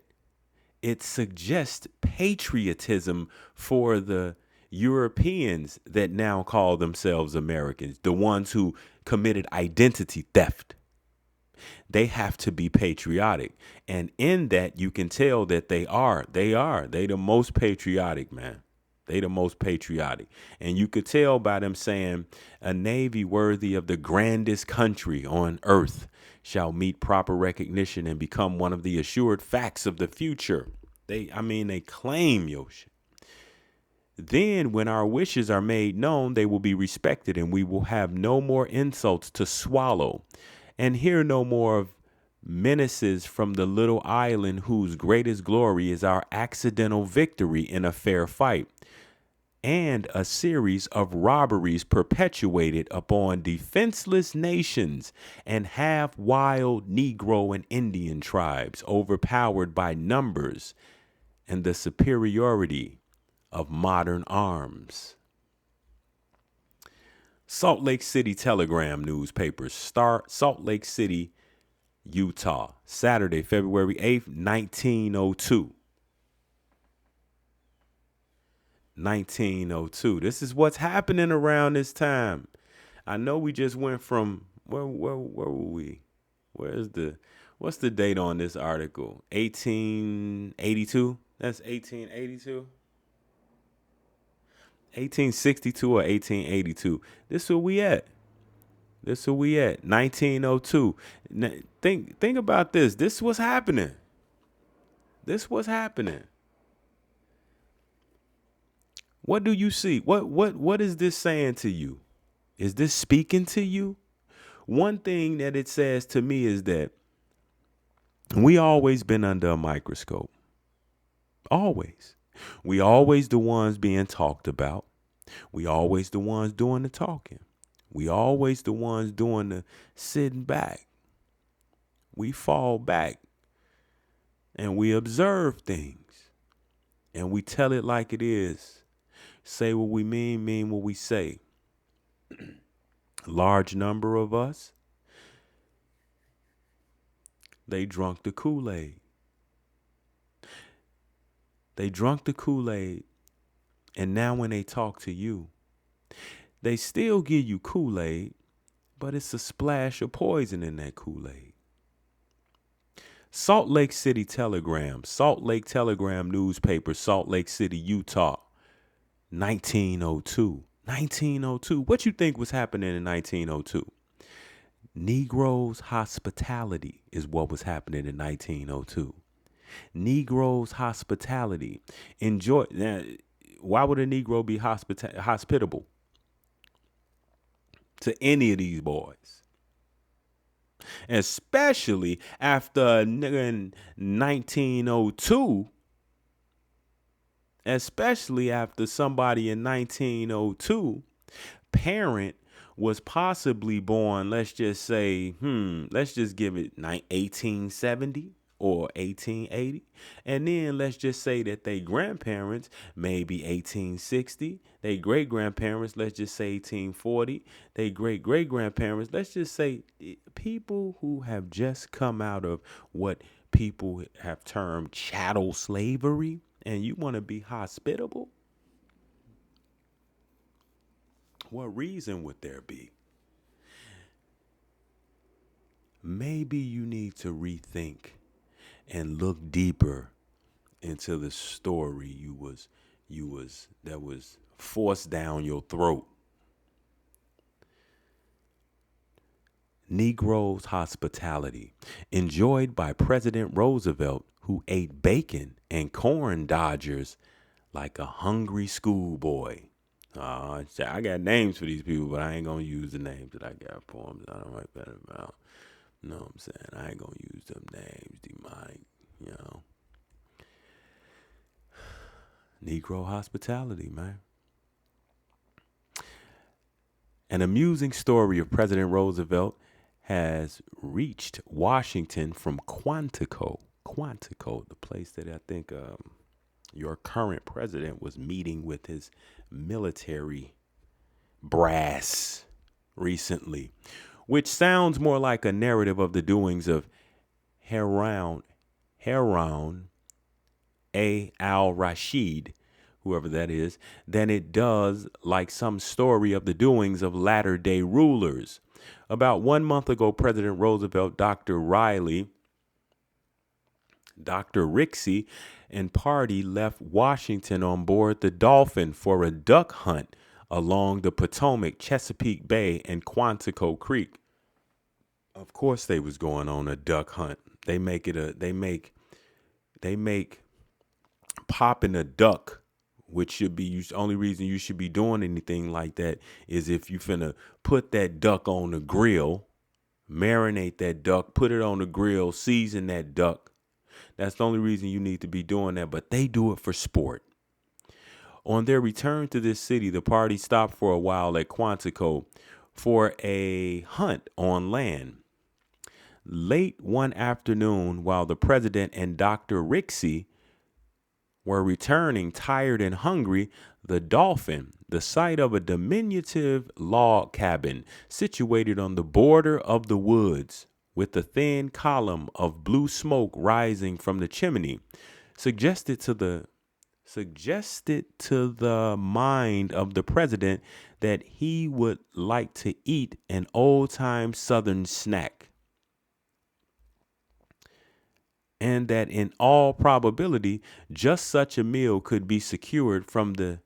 it suggests patriotism for the Europeans that now call themselves Americans, the ones who committed identity theft. They have to be patriotic. And in that, you can tell that they are. They the most patriotic, man. They the most patriotic. And you could tell by them saying, a navy worthy of the grandest country on earth shall meet proper recognition and become one of the assured facts of the future. They claim your shit. Then when our wishes are made known, they will be respected, and we will have no more insults to swallow and hear no more of menaces from the little island whose greatest glory is our accidental victory in a fair fight, and a series of robberies perpetuated upon defenseless nations and half wild Negro and Indian tribes, overpowered by numbers and the superiority of modern arms. Salt Lake City Telegram newspaper, Salt Lake City, Utah, Saturday, February 8th, 1902. 1902. This is what's happening around this time. I know we just went from where were we? What's the date on this article? 1882? That's 1882. 1862 or 1882. This is where we at. 1902. Now, think about this. This was happening. What do you see? What is this saying to you? Is this speaking to you? One thing that it says to me is that we always been under a microscope. Always. We always the ones being talked about. We always the ones doing the talking. We always the ones doing the sitting back. We fall back and we observe things and we tell it like it is. Say what we mean what we say. Large number of us, they drunk the Kool-Aid. They drunk the Kool-Aid, and now when they talk to you, they still give you Kool-Aid, but it's a splash of poison in that Kool-Aid. Salt Lake City Telegram, Salt Lake Telegram newspaper, Salt Lake City, Utah, 1902. 1902. What you think was happening in 1902? Negroes' hospitality is what was happening in 1902. Negroes' hospitality. Enjoy. Now, why would a Negro be hospitable to any of these boys? Especially after 1902. Especially after somebody in 1902 parent was possibly born, let's just say, let's just give it 1870 or 1880. And then let's just say that they grandparents, maybe 1860. They great-grandparents, let's just say 1840. They great-great-grandparents, let's just say people who have just come out of what people have termed chattel slavery, and you want to be hospitable? What reason would there be? maybe you need to rethink and look deeper into the story that was forced down your throat. Negro's hospitality, enjoyed by President Roosevelt, who ate bacon and corn dodgers like a hungry schoolboy. I got names for these people, but I ain't gonna use the names that I got for them. I don't write better about. You know what I'm saying? I ain't gonna use them names, you know. Negro hospitality, man. An amusing story of President Roosevelt has reached Washington from Quantico, the place that I think your current president was meeting with his military brass recently, which sounds more like a narrative of the doings of Harun al-Rashid, whoever that is, than it does like some story of the doings of latter-day rulers. About 1 month ago, President Roosevelt, Dr. Rixey, and party left Washington on board the Dolphin for a duck hunt along the Potomac, Chesapeake Bay, and Quantico Creek. Of course they was going on a duck hunt. They make popping a duck, which should be only reason you should be doing anything like that is if you finna put that duck on the grill, marinate that duck, put it on the grill, season that duck. That's the only reason you need to be doing that, but they do it for sport. On their return to this city, the party stopped for a while at Quantico for a hunt on land. Late one afternoon, while the president and Dr. Rixey were returning tired and hungry, the Dolphin, the site of a diminutive log cabin situated on the border of the woods with a thin column of blue smoke rising from the chimney, suggested to the mind of the president that he would like to eat an old-time Southern snack, and that in all probability, just such a meal could be secured from the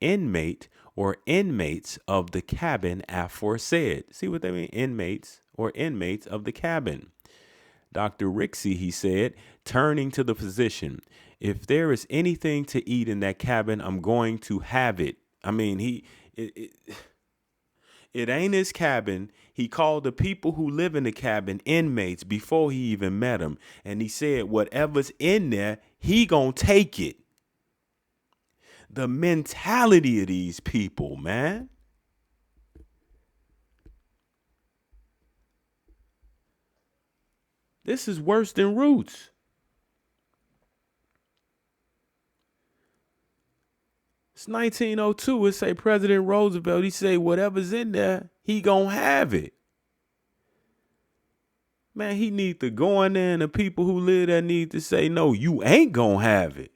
inmate or inmates of the cabin aforesaid. See what they mean? Inmates or inmates of the cabin. Dr. Rixey, he said, turning to the physician, if there is anything to eat in that cabin, I'm going to have it. I mean, it ain't his cabin. He called the people who live in the cabin inmates before he even met them. And he said, whatever's in there, he gonna take it. The mentality of these people, man. This is worse than Roots. It's 1902. It say President Roosevelt, he say whatever's in there, he gonna have it. Man, he need to go in there and the people who live there need to say, no, you ain't gonna have it.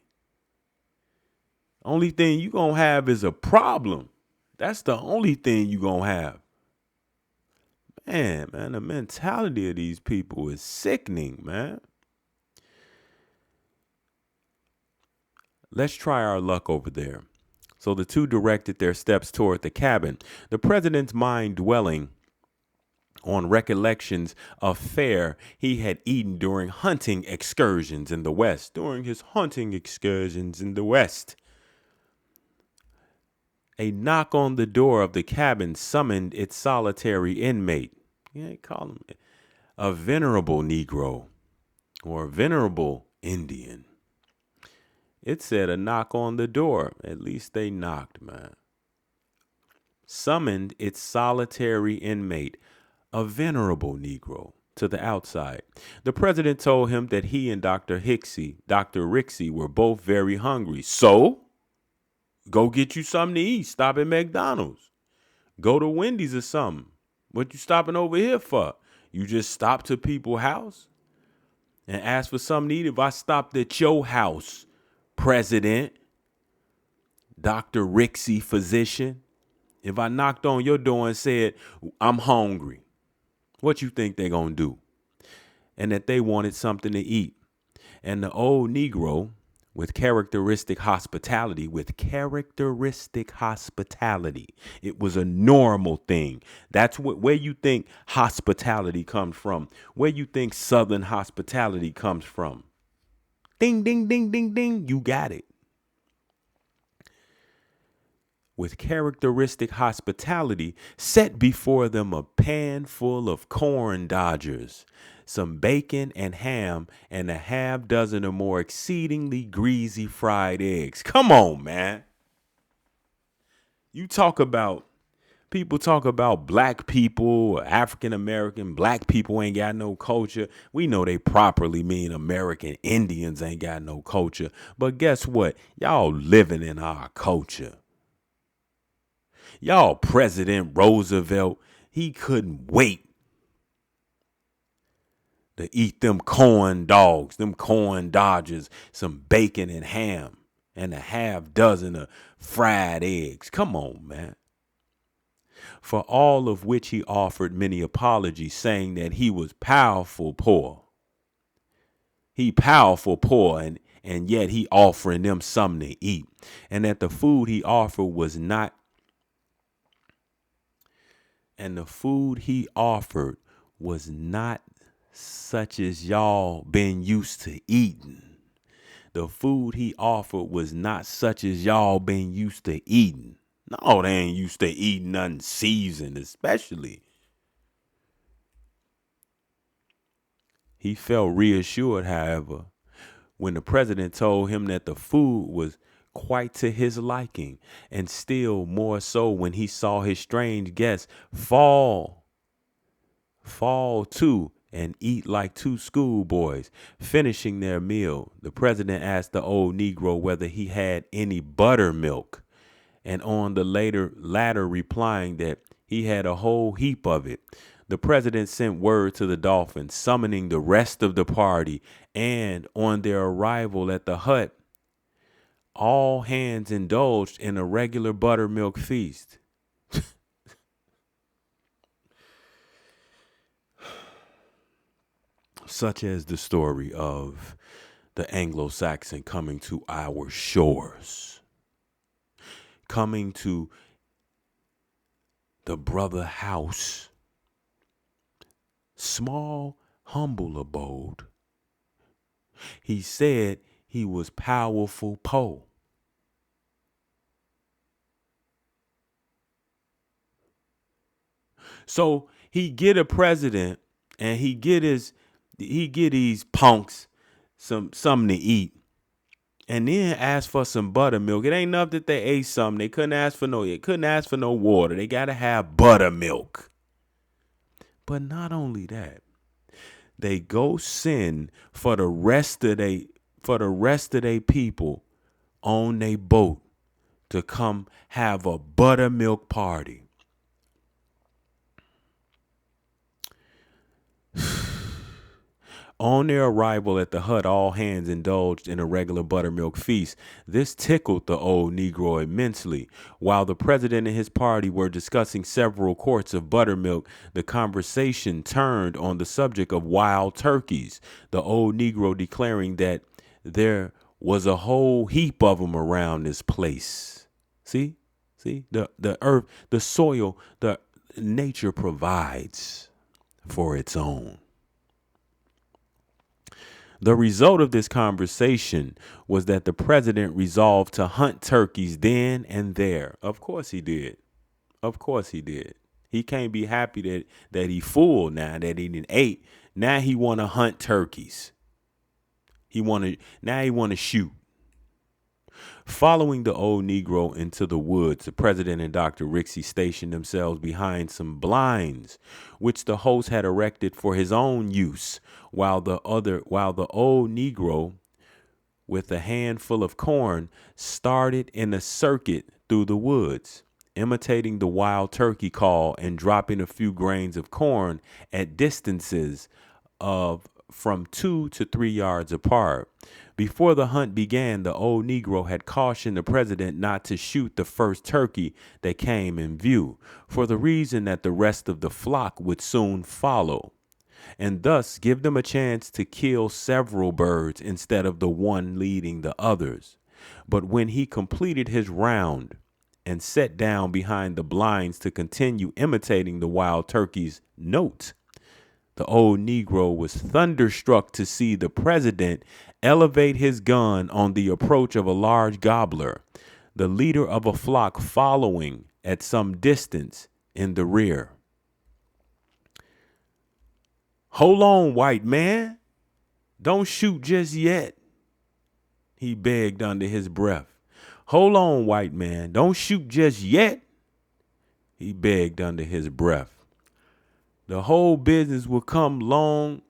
Only thing you gonna have is a problem. That's the only thing you gonna have. Man, the mentality of these people is sickening, man. Let's try our luck over there. So the two directed their steps toward the cabin, the president's mind dwelling on recollections of fare he had eaten during hunting excursions in the West. A knock on the door of the cabin summoned its solitary inmate. Yeah, call him a venerable Negro or a venerable Indian. It said a knock on the door. At least they knocked, man. Summoned its solitary inmate, a venerable Negro, to the outside. The president told him that he and Dr. Rixey were both very hungry. So, go get you something to eat. Stop at McDonald's. Go to Wendy's or something. What you stopping over here for? You just stop to people's house and ask for something to eat? If I stopped at your house, President, Dr. Rixey, physician, if I knocked on your door and said, I'm hungry, what you think they gonna do? and that they wanted something to eat. And the old Negro, with characteristic hospitality, it was a normal thing. That's where you think hospitality comes from, where you think Southern hospitality comes from. Ding, ding, ding, ding, ding. You got it. With characteristic hospitality, set before them a pan full of corn dodgers, some bacon and ham, and a half dozen or more exceedingly greasy fried eggs. Come on, man. People talk about black people, African American, black people ain't got no culture. We know they properly mean American Indians ain't got no culture. But guess what? Y'all living in our culture. Y'all, President Roosevelt, he couldn't wait to eat them corn dogs, them corn dodgers, some bacon and ham, and a half dozen of fried eggs. Come on, man. For all of which he offered many apologies, saying that he was powerful poor. He powerful poor, and yet he offering them something to eat. And that the food he offered was not such as y'all been used to eating. The food he offered was not such as y'all been used to eating. No, they ain't used to eating nothing seasoned, especially. He felt reassured, however, when the president told him that the food was quite to his liking, and still more so when he saw his strange guests fall to and eat like two schoolboys. Finishing their meal, the president asked the old Negro whether he had any buttermilk, and on the latter replying that he had a whole heap of it. The president sent word to the Dolphins, summoning the rest of the party, and on their arrival at the hut, all hands indulged in a regular buttermilk feast. Such as the story of the Anglo-Saxon coming to our shores, coming to the brother house, small, humble abode. He said he was powerful po. So he get a president and he get these punks something to eat, and then ask for some buttermilk. It ain't enough that they ate something. They couldn't ask for no water. They gotta have buttermilk. But not only that, they go send for the rest of they people on their boat to come have a buttermilk party. On their arrival at the hut, all hands indulged in a regular buttermilk feast. This tickled the old Negro immensely. While the president and his party were discussing several quarts of buttermilk, the conversation turned on the subject of wild turkeys, the old Negro declaring that there was a whole heap of them around this place. See, the earth, the soil, the nature provides for its own. The result of this conversation was that the president resolved to hunt turkeys then and there. Of course he did. Of course he did. He can't be happy that he full now, that he didn't ate. Now he want to hunt turkeys. He want to shoot. Following the old Negro into the woods, the president and Dr. Rixey stationed themselves behind some blinds, which the host had erected for his own use, while the old Negro, with a handful of corn, started in a circuit through the woods, imitating the wild turkey call and dropping a few grains of corn at distances of from 2 to 3 yards apart. Before the hunt began, the old Negro had cautioned the president not to shoot the first turkey that came in view, for the reason that the rest of the flock would soon follow. and thus give them a chance to kill several birds instead of the one leading the others. But when he completed his round and sat down behind the blinds to continue imitating the wild turkey's note, the old Negro was thunderstruck to see the president elevate his gun on the approach of a large gobbler, the leader of a flock following at some distance in the rear. "Hold on, white man. Don't shoot just yet," he begged under his breath. "Hold on, white man. Don't shoot just yet," he begged under his breath. The whole business will come long.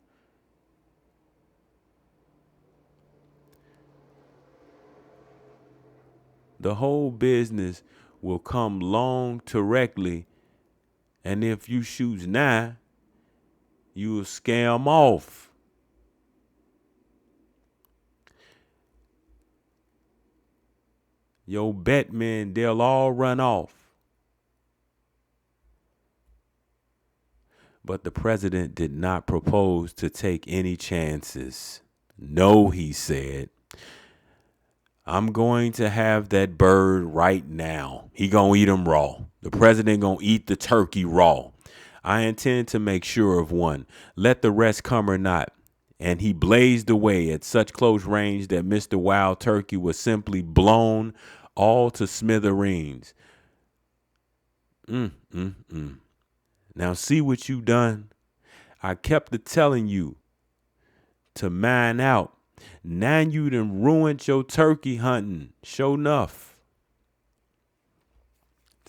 The whole business will come long directly, and if you shoots now, you will scare 'em off. Your bet men, they'll all run off. But the president did not propose to take any chances. "No," he said, "I'm going to have that bird right now. He gonna eat him raw. The president gonna eat the turkey raw. I intend to make sure of one. Let the rest come or not." And he blazed away at such close range that Mr. Wild Turkey was simply blown all to smithereens. Now see what you done. I kept a telling you to mine out. Now you done ruined your turkey hunting. Sure enough.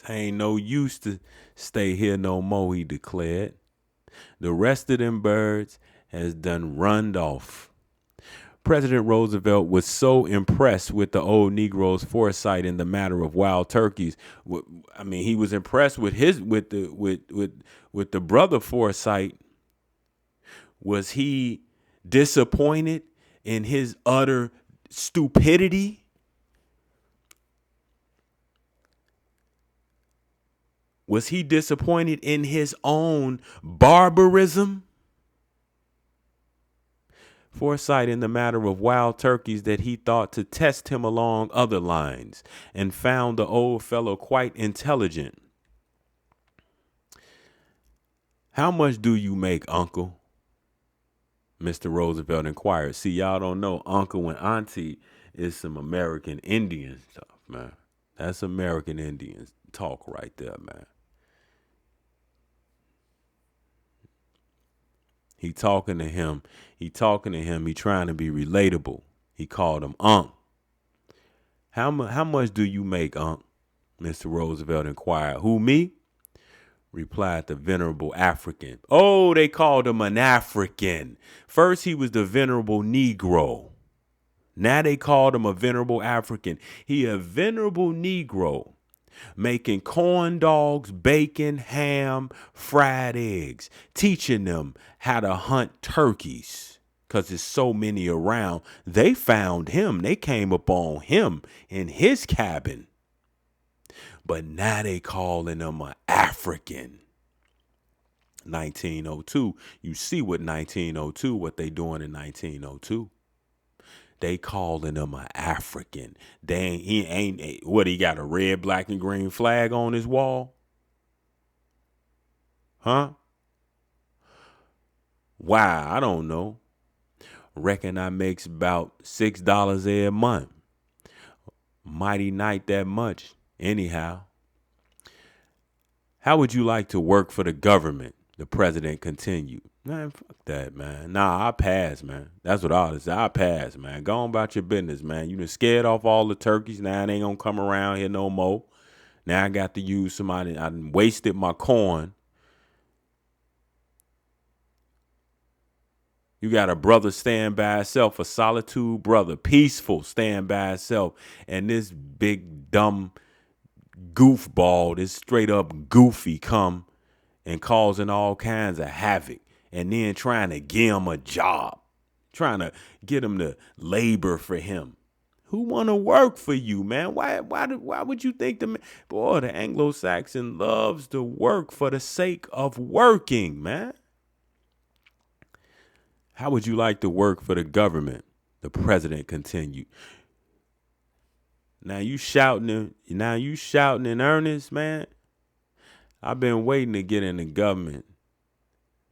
Ain't no use to stay here no more, he declared. The rest of them birds has done runned off. President Roosevelt was so impressed with the old Negro's foresight in the matter of wild turkeys. I mean, he was impressed with the brother foresight. Was he disappointed in his utter stupidity? Was he disappointed in his own barbarism? Foresight in the matter of wild turkeys that he thought to test him along other lines, and found the old fellow quite intelligent. "How much do you make, Uncle?" Mr. Roosevelt inquired. See, y'all don't know, Uncle and Auntie is some American Indian stuff, man. That's American Indian talk right there, man. He talking to him. He trying to be relatable. He called him Unc. How much do you make, Unc?" Mr. Roosevelt inquired. "Who, me?" replied the venerable African. Oh, they called him an African. First he was the venerable Negro. Now they called him a venerable African. He a venerable Negro, making corn dogs, bacon, ham, fried eggs, teaching them how to hunt turkeys. Because there's so many around. They found him. They came upon him in his cabin. But now they calling him an African. 1902. You see what 1902, what they doing in 1902. They calling him an African. He ain't what, he got a red, black, and green flag on his wall? Huh? Wow, I don't know. Reckon I makes about $6 a month. Mighty night that much. Anyhow. How would you like to work for the government? The president continued. Man, fuck that, man. Nah, I pass, man. That's what I say. I pass, man. Go on about your business, man. You done scared off all the turkeys. Now they ain't gonna come around here no more. Now I got to use somebody. I done wasted my corn. You got a brother staying by himself, a solitude brother, peaceful, staying by himself. And this big, dumb goofball, this straight up goofy come and causing all kinds of havoc. And then trying to give him a job, trying to get him to labor for him. Who want to work for you, man? Why would you think the Anglo-Saxon loves to work for the sake of working, man? How would you like to work for the government? The president continued. Now you shouting in earnest, man. I've been waiting to get in the government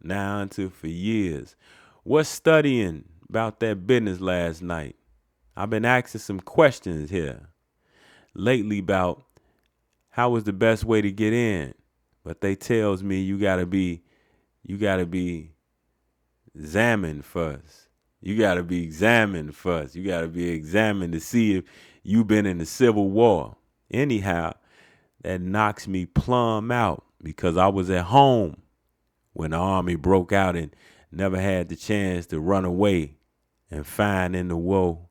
now until for years. What's studying about that business last night? I've been asking some questions here lately about how was the best way to get in. But they tells me you gotta be examined first. You gotta be examined first. You gotta be examined to see if you've been in the Civil War. Anyhow, that knocks me plumb out because I was at home when the army broke out and never had the chance to run away and find in the war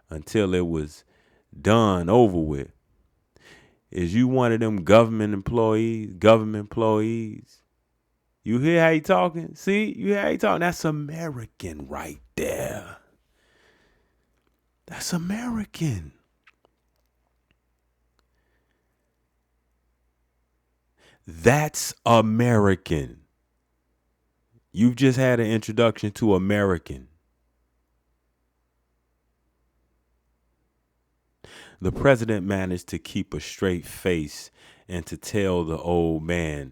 until it was done over with. Is you one of them government employees? You hear how he talking? See, you hear how he talking? That's American right there. That's American. That's American. You've just had an introduction to American. The president managed to keep a straight face and to tell the old man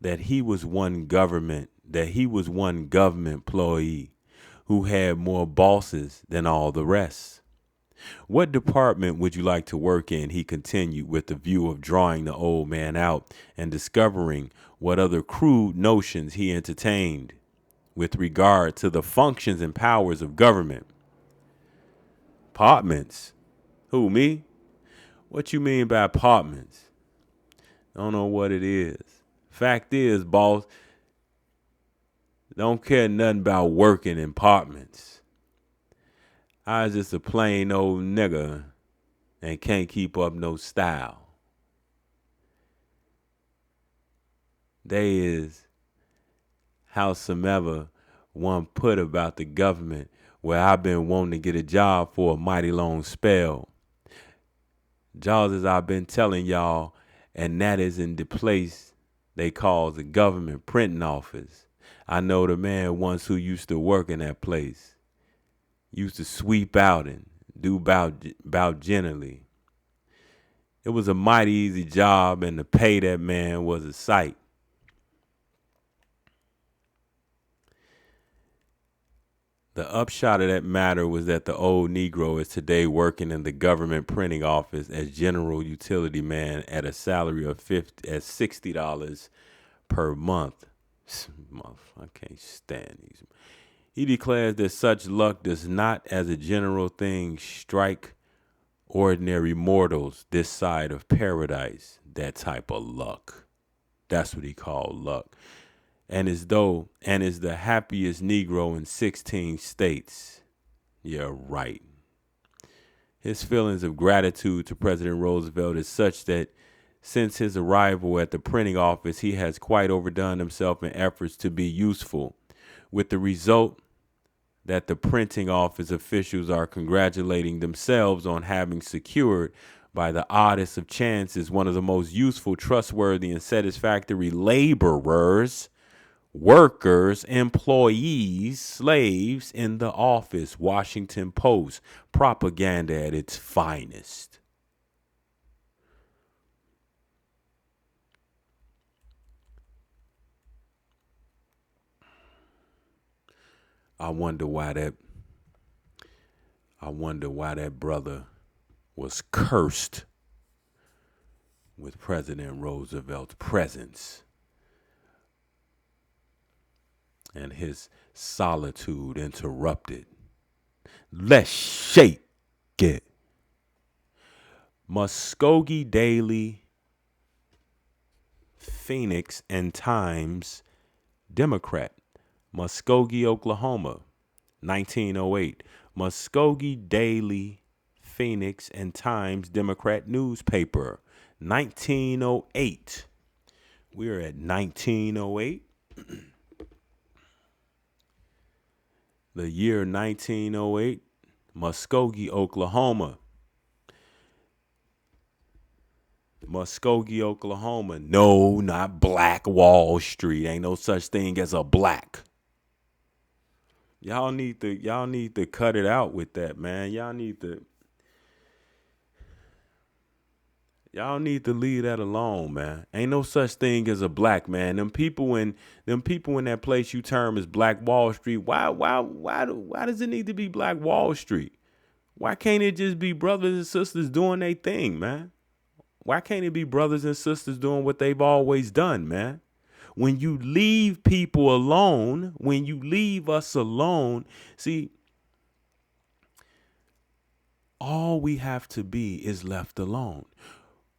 that he was one government employee who had more bosses than all the rest. What department would you like to work in? He continued with the view of drawing the old man out and discovering what other crude notions he entertained with regard to the functions and powers of government. Apartments? Who, me? What you mean by apartments? Don't know what it is. Fact is, boss, don't care nothing about working in apartments. I was just a plain old nigga and can't keep up no style. They is howsomever one put about the government where I've been wanting to get a job for a mighty long spell. Jaws as I've been telling y'all, and that is in the place they call the government printing office. I know the man once who used to work in that place. Used to sweep out and do about generally. It was a mighty easy job, and to pay that man was a sight. The upshot of that matter was that the old Negro is today working in the government printing office as general utility man at a salary of $60 per month. I can't stand these. He declares that such luck does not, as a general thing, strike ordinary mortals this side of paradise. That type of luck. That's what he called luck. And is the happiest Negro in 16 states. Yeah, right. His feelings of gratitude to President Roosevelt is such that since his arrival at the printing office, he has quite overdone himself in efforts to be useful, with the result that the printing office officials are congratulating themselves on having secured, by the oddest of chances, one of the most useful, trustworthy, and satisfactory laborers, workers, employees, slaves in the office. Washington Post. Propaganda at its finest. I wonder why that brother was cursed with President Roosevelt's presence and his solitude interrupted. Let's shake it. Muskogee Daily, Phoenix and Times, Democrat. Muskogee, Oklahoma, 1908. Muskogee Daily, Phoenix and Times, Democrat newspaper, 1908. We're at 1908. The year 1908, Muskogee, Oklahoma. Muskogee, Oklahoma. No, not Black Wall Street. Ain't no such thing as a black. Y'all need to cut it out with that, man. Y'all need to leave that alone, man. Ain't no such thing as a black man. Them people in that place you term as Black Wall Street. Why does it need to be Black Wall Street? Why can't it just be brothers and sisters doing their thing, man? Why can't it be brothers and sisters doing what they've always done, man? When you leave people alone, when you leave us alone, see, all we have to be is left alone.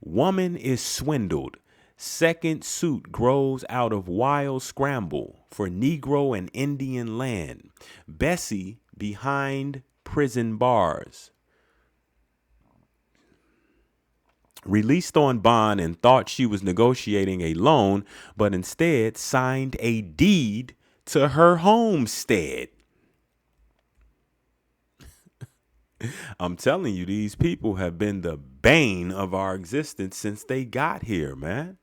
Woman is swindled. Second suit grows out of wild scramble for Negro and Indian land. Bessie behind prison bars. Released on bond and thought she was negotiating a loan, but instead signed a deed to her homestead. I'm telling you, these people have been the bane of our existence since they got here, man.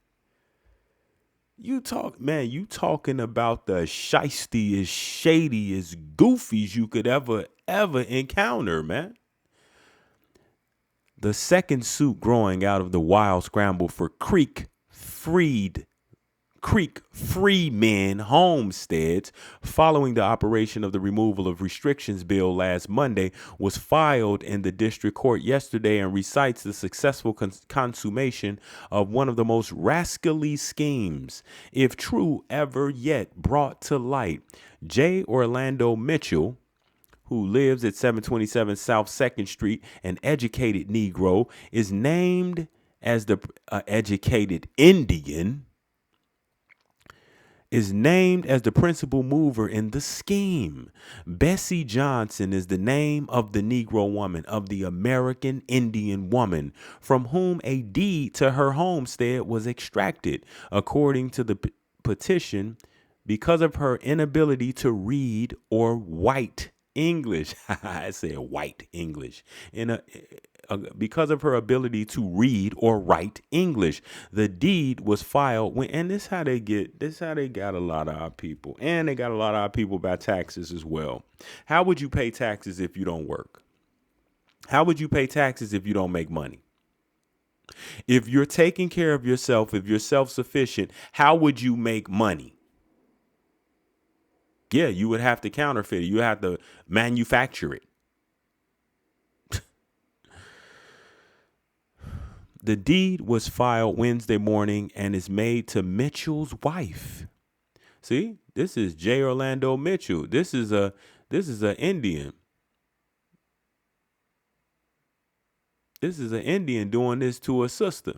You talking about the shiestiest, shadiest goofies you could ever encounter, man. The second suit growing out of the wild scramble for Creek freemen homesteads following the operation of the removal of restrictions bill last Monday was filed in the district court yesterday and recites the successful consummation of one of the most rascally schemes, if true, ever yet brought to light. J. Orlando Mitchell, who lives at 727 South 2nd Street, an educated Negro, is named as the educated Indian, is named as the principal mover in the scheme. Bessie Johnson is the name of the Negro woman, of the American Indian woman, from whom a deed to her homestead was extracted, according to the petition, because of her inability to read or write English. I said white English. Because of her ability to read or write English. The deed was filed when, and this how they got a lot of our people. And they got a lot of our people by taxes as well. How would you pay taxes if you don't work? How would you pay taxes if you don't make money? If you're taking care of yourself, if you're self-sufficient, how would you make money? Yeah, you would have to counterfeit it. You have to manufacture it. The deed was filed Wednesday morning and is made to Mitchell's wife. See, this is J. Orlando Mitchell. This is a Indian. This is an Indian doing this to a sister.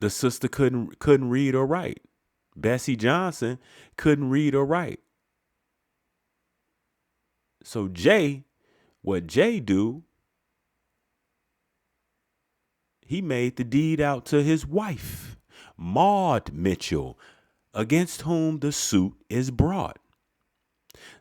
The sister couldn't read or write. Bessie Johnson couldn't read or write. So what Jay do, he made the deed out to his wife, Maud Mitchell, against whom the suit is brought.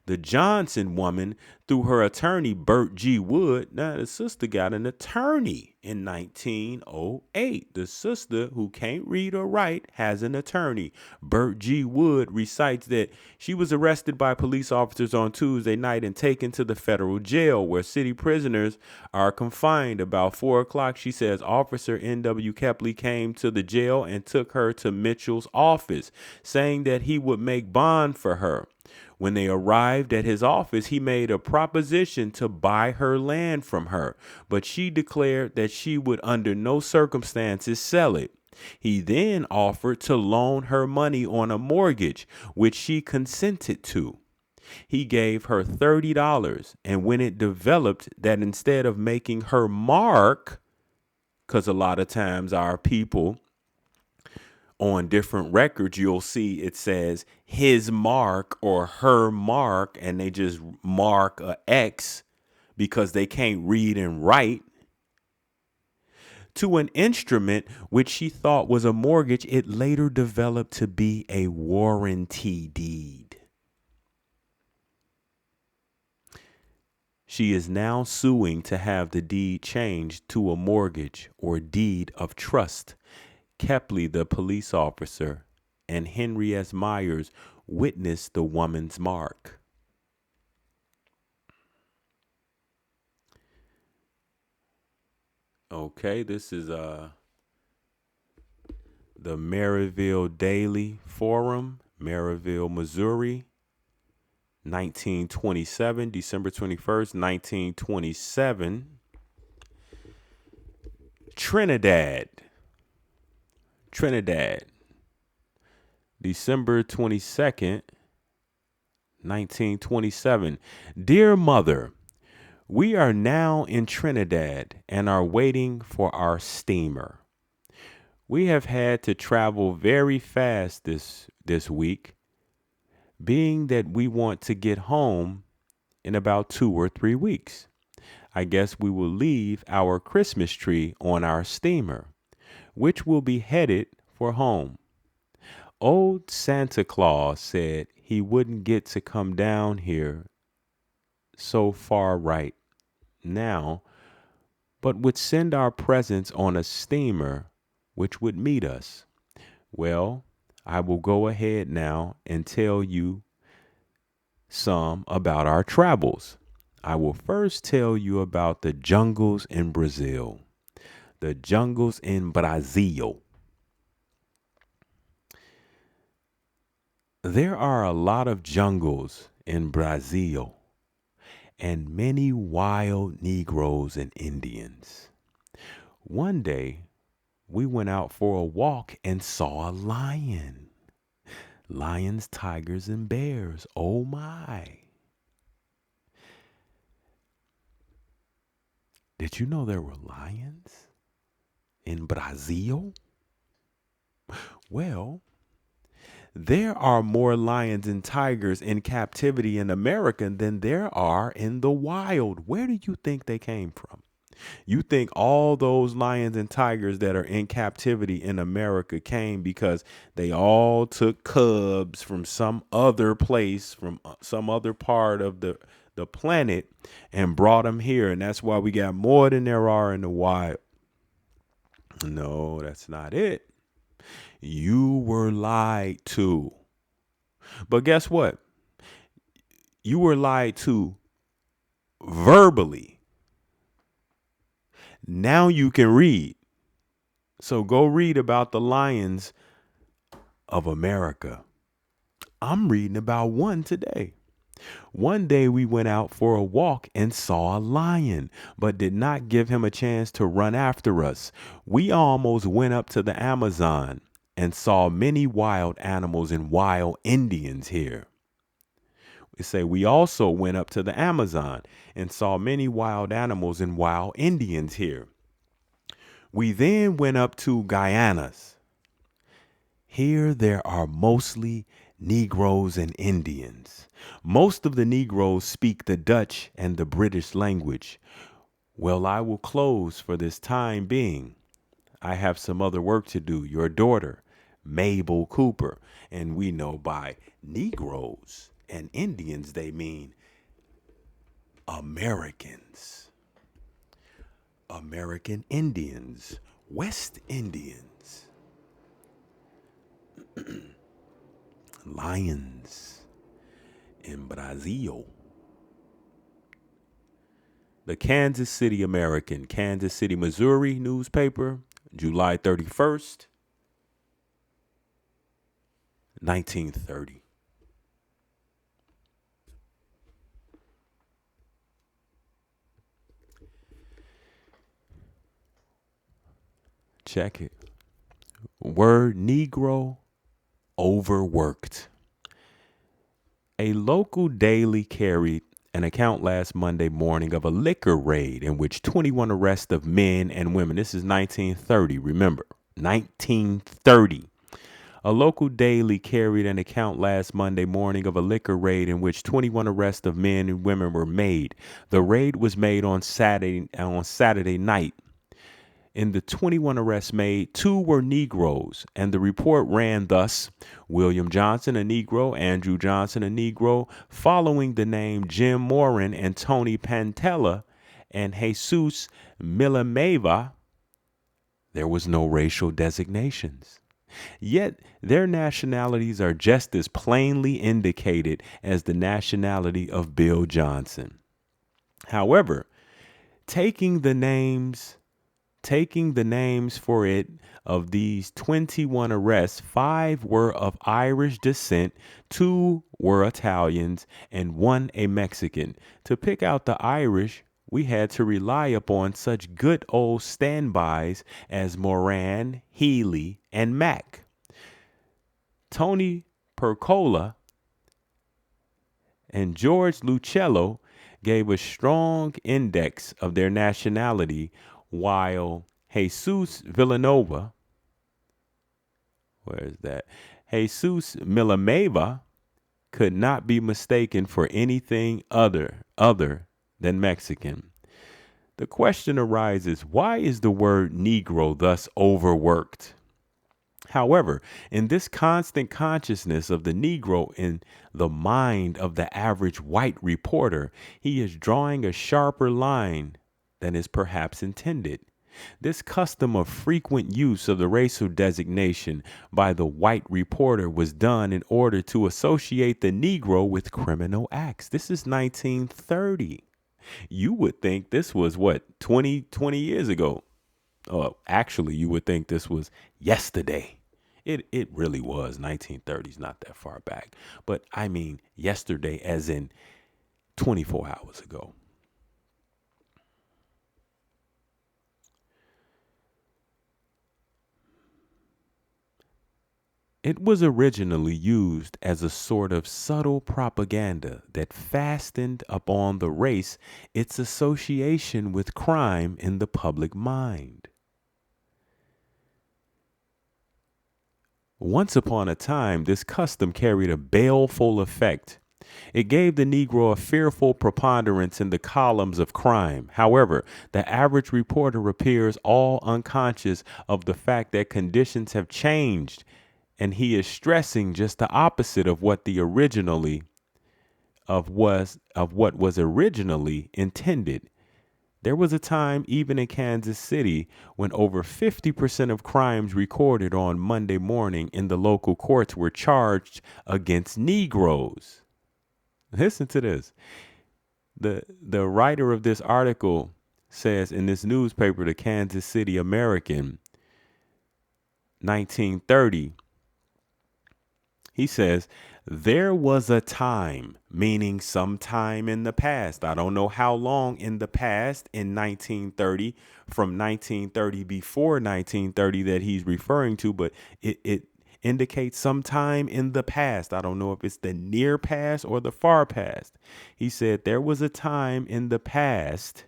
The Johnson woman, through her attorney, Bert G. Wood. Now, the sister got an attorney in 1908. The sister, who can't read or write, has an attorney. Bert G. Wood recites that she was arrested by police officers on Tuesday night and taken to the federal jail where city prisoners are confined. About 4 o'clock, she says, Officer N.W. Kepley came to the jail and took her to Mitchell's office, saying that he would make bond for her. When they arrived at his office, he made a proposition to buy her land from her, but she declared that she would under no circumstances sell it. He then offered to loan her money on a mortgage, which she consented to. He gave her $30, and when it developed that instead of making her mark, because a lot of times our people on different records, you'll see it says his mark or her mark, and they just mark a X because they can't read and write, to an instrument which she thought was a mortgage. It later developed to be a warranty deed. She is now suing to have the deed changed to a mortgage or deed of trust. Kepley, the police officer and Henry S. Myers witnessed the woman's mark. Okay, this is the Maryville Daily Forum, Maryville, Missouri, 1927, December 21st, 1927. Trinidad, December 22nd, 1927. Dear Mother, we are now in Trinidad and are waiting for our steamer. We have had to travel very fast this week, being that we want to get home in about 2 or 3 weeks. I guess we will leave our Christmas tree on our steamer, which will be headed for home. Old Santa Claus said he wouldn't get to come down here so far right now, but would send our presents on a steamer which would meet us. Well, I will go ahead now and tell you some about our travels. I will first tell you about the jungles in Brazil. The jungles in Brazil. There are a lot of jungles in Brazil and many wild Negroes and Indians. One day, we went out for a walk and saw a lion. Lions, tigers, and bears. Oh my. Did you know there were lions in Brazil? Well, there are more lions and tigers in captivity in America than there are in the wild. Where do you think they came from? You think all those lions and tigers that are in captivity in America came because they all took cubs from some other place, from some other part of the planet, and brought them here. And that's why we got more than there are in the wild. No, that's not it. You were lied to. But guess what? You were lied to verbally. Now you can read. So go read about the lions of America. I'm reading about one today. One day we went out for a walk and saw a lion, but did not give him a chance to run after us. We almost went up to the Amazon and saw many wild animals and wild Indians here. We say we also went up to the Amazon and saw many wild animals and wild Indians here. We then went up to Guyanas. Here there are mostly Negroes and Indians. Most of the Negroes speak the Dutch and the British language. Well, I will close for this time being. I have some other work to do. Your daughter, Mabel Cooper. And we know by Negroes and Indians, they mean Americans. American Indians, West Indians, lions in Brazil. The Kansas City American, Kansas City, Missouri newspaper, July 31st, 1930. Check it. Word Negro overworked. A local daily carried an account last Monday morning of a liquor raid in which 21 arrests of men and women. This is 1930. Remember, 1930. A local daily carried an account last Monday morning of a liquor raid in which 21 arrests of men and women were made. The raid was made on Saturday night. In the 21 arrests made, 2 were Negroes, and the report ran thus: William Johnson, a Negro; Andrew Johnson, a Negro, following the name Jim Morin and Tony Pantella, and Jesus Milameva. There was no racial designations. Yet their nationalities are just as plainly indicated as the nationality of Bill Johnson. However, taking the names for it of these 21 arrests, 5 were of Irish descent, 2 were Italians, and 1 a Mexican. To pick out the Irish, we had to rely upon such good old standbys as Moran, Healy, and Mack. Tony Percola and George Lucello gave a strong index of their nationality, while Jesus Villanova, where is that? Jesus Millameva could not be mistaken for anything other than Mexican. The question arises, why is the word Negro thus overworked? However, in this constant consciousness of the Negro in the mind of the average white reporter, he is drawing a sharper line than is perhaps intended. This custom of frequent use of the racial designation by the white reporter was done in order to associate the Negro with criminal acts. This is 1930. You would think this was 20 years ago. Actually, you would think this was yesterday. It really was 1930s, not that far back. But I mean yesterday as in 24 hours ago. It was originally used as a sort of subtle propaganda that fastened upon the race its association with crime in the public mind. Once upon a time, this custom carried a baleful effect. It gave the Negro a fearful preponderance in the columns of crime. However, the average reporter appears all unconscious of the fact that conditions have changed, and he is stressing just the opposite of what was originally intended. There was a time, even in Kansas City, when over 50% of crimes recorded on Monday morning in the local courts were charged against Negroes. Listen to this. The writer of this article says in this newspaper, the Kansas City American, 1930, he says, there was a time, meaning sometime in the past. I don't know how long in the past in 1930, from 1930 before 1930 that he's referring to, but it indicates sometime in the past. I don't know if it's the near past or the far past. He said there was a time in the past.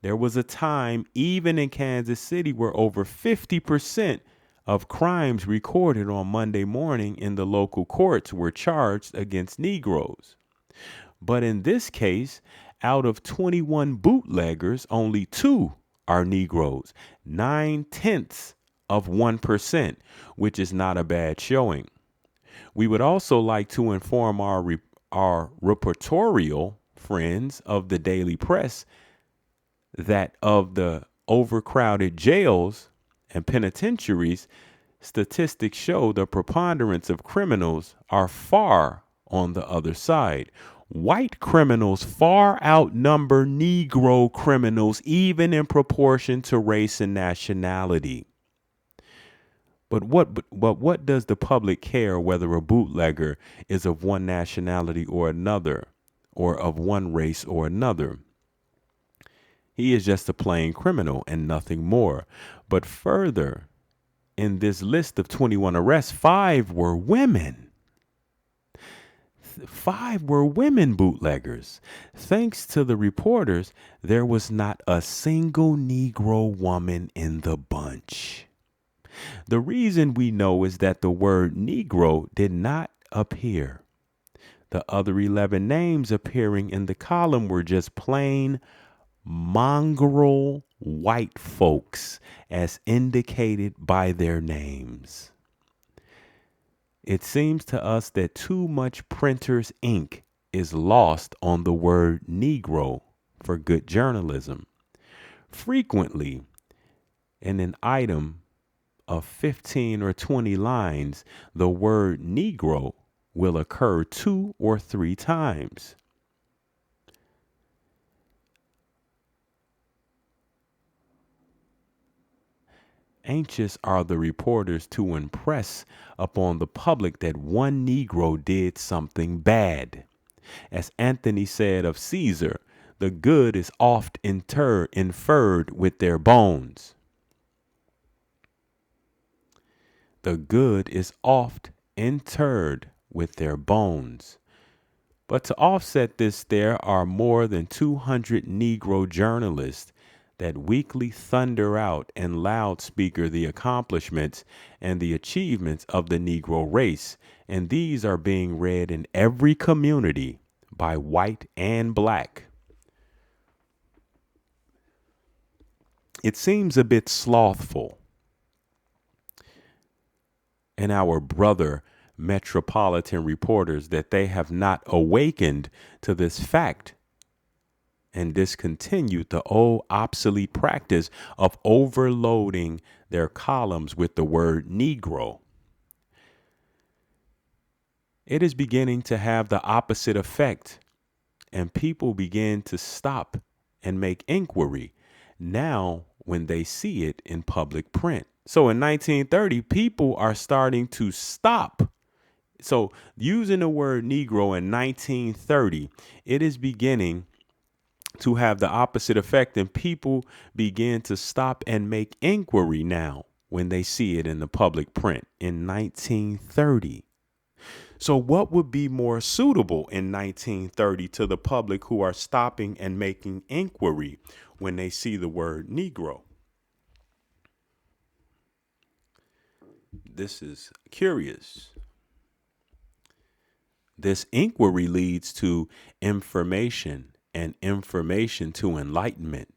There was a time even in Kansas City where over 50% of crimes recorded on Monday morning in the local courts were charged against Negroes. But in this case, out of 21 bootleggers, only 2 are Negroes, 0.9%, which is not a bad showing. We would also like to inform our reportorial friends of the daily press that of the overcrowded jails and penitentiaries, statistics show the preponderance of criminals are far on the other side. White criminals far outnumber Negro criminals, even in proportion to race and nationality. But what does the public care whether a bootlegger is of one nationality or another, or of one race or another? He is just a plain criminal and nothing more. But further, in this list of 21 arrests, 5 were women. 5 were women bootleggers. Thanks to the reporters, there was not a single Negro woman in the bunch. The reason we know is that the word Negro did not appear. The other 11 names appearing in the column were just plain mongrel white folks, as indicated by their names. It seems to us that too much printer's ink is lost on the word Negro for good journalism. Frequently, in an item of 15 or 20 lines, the word Negro will occur 2 or 3 times. Anxious are the reporters to impress upon the public that one Negro did something bad. As Anthony said of Caesar, the good is oft inferred with their bones. The good is oft interred with their bones. But to offset this, there are more than 200 Negro journalists that weekly thunder out and loudspeaker the accomplishments and the achievements of the Negro race. And these are being read in every community by white and black. It seems a bit slothful in our brother metropolitan reporters that they have not awakened to this fact and discontinued the old obsolete practice of overloading their columns with the word Negro. It is beginning to have the opposite effect, and people begin to stop and make inquiry now when they see it in public print. So in 1930, people are starting to stop. So using the word Negro in 1930, it is beginning to have the opposite effect, and people begin to stop and make inquiry now when they see it in the public print in 1930. So what would be more suitable in 1930 to the public who are stopping and making inquiry when they see the word Negro? This is curious. This inquiry leads to information, and information to enlightenment,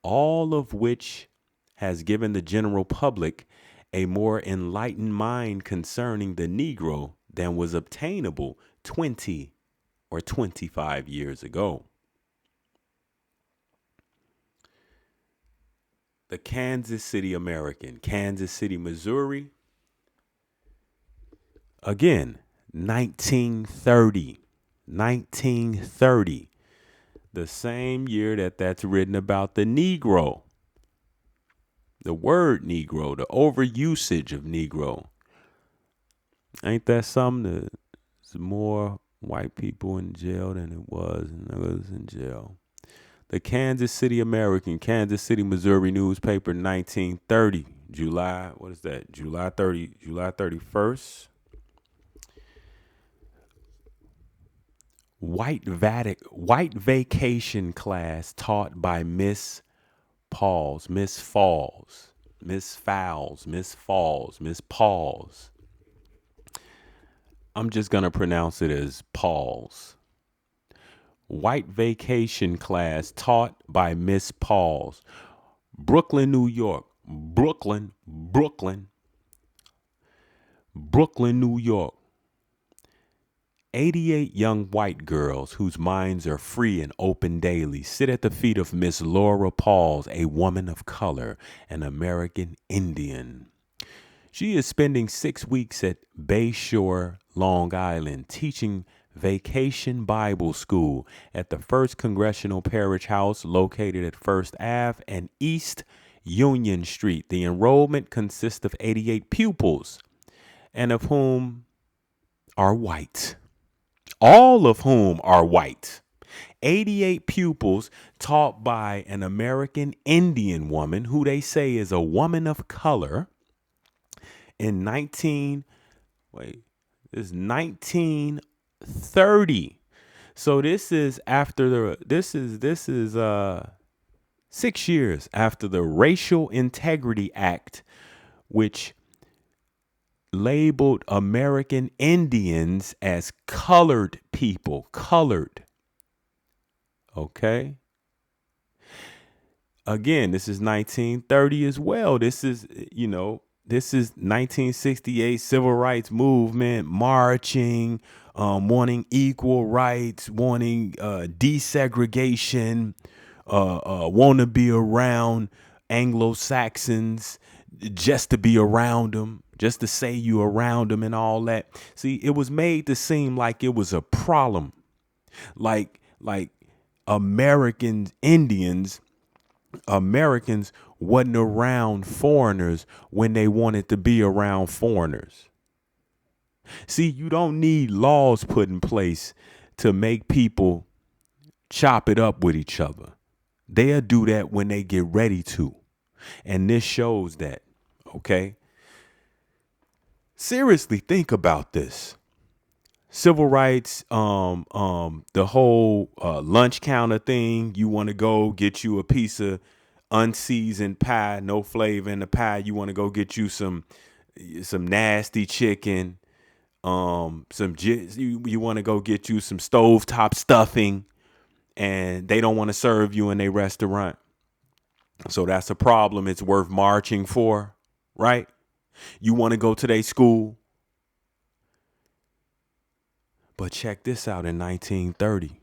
all of which has given the general public a more enlightened mind concerning the Negro than was obtainable 20 or 25 years ago. The Kansas City American, Kansas City, Missouri. Again, 1930. 1930. The same year that's written about the Negro. The word Negro, the overusage of Negro. Ain't that something? There's more white people in jail than it was niggas in jail. The Kansas City American, Kansas City, Missouri newspaper, 1930, July, what is that? July 31st. White vacation class taught by Miss Pauls. I'm just going to pronounce it as Pauls. White vacation class taught by Miss Pauls. Brooklyn, New York. Brooklyn, New York. 88 young white girls whose minds are free and open daily sit at the feet of Miss Laura Pauls, a woman of color, an American Indian. She is spending 6 weeks at Bayshore, Long Island, teaching vacation Bible school at the First Congressional Parish House located at First Ave and East Union Street. The enrollment consists of 88 pupils, and of whom are white. All of whom are white. 88 pupils taught by an American Indian woman who they say is a woman of color in 1930. So this is after this is 6 years after the Racial Integrity Act, which labeled American Indians as colored people. Colored. Okay. Again, this is 1930 as well. This is 1968 civil rights movement, marching, wanting equal rights, wanting desegregation, want to be around Anglo-Saxons, just to be around them, just to say you around them and all that. See, it was made to seem like it was a problem, like American Indians, Americans wasn't around foreigners when they wanted to be around foreigners. See, you don't need laws put in place to make people chop it up with each other. They'll do that when they get ready to. And this shows that, okay? Seriously, think about this. Civil rights, the whole lunch counter thing. You want to go get you a piece of unseasoned pie, no flavor in the pie. You want to go get you some nasty chicken, you want to go get you some stovetop stuffing, and they don't want to serve you in a restaurant. So that's a problem. It's worth marching for, right? You want to go to their school. But check this out. In 1930,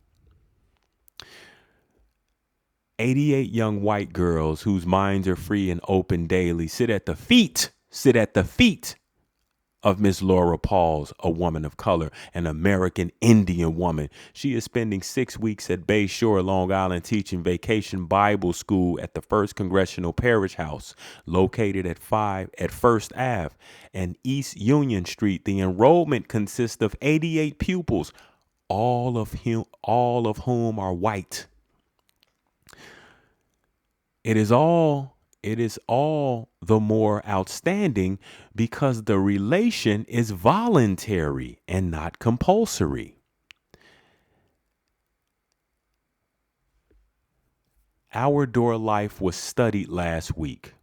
88 young white girls whose minds are free and open daily sit at the feet of Miss Laura Pauls, a woman of color, an American Indian woman. She is spending 6 weeks at Bay Shore, Long Island, teaching vacation Bible school at the First Congressional Parish House, located at 5 at First Ave and East Union Street. The enrollment consists of 88 pupils, all of whom are white. It is all the more outstanding because the relation is voluntary and not compulsory. Outdoor life was studied last week.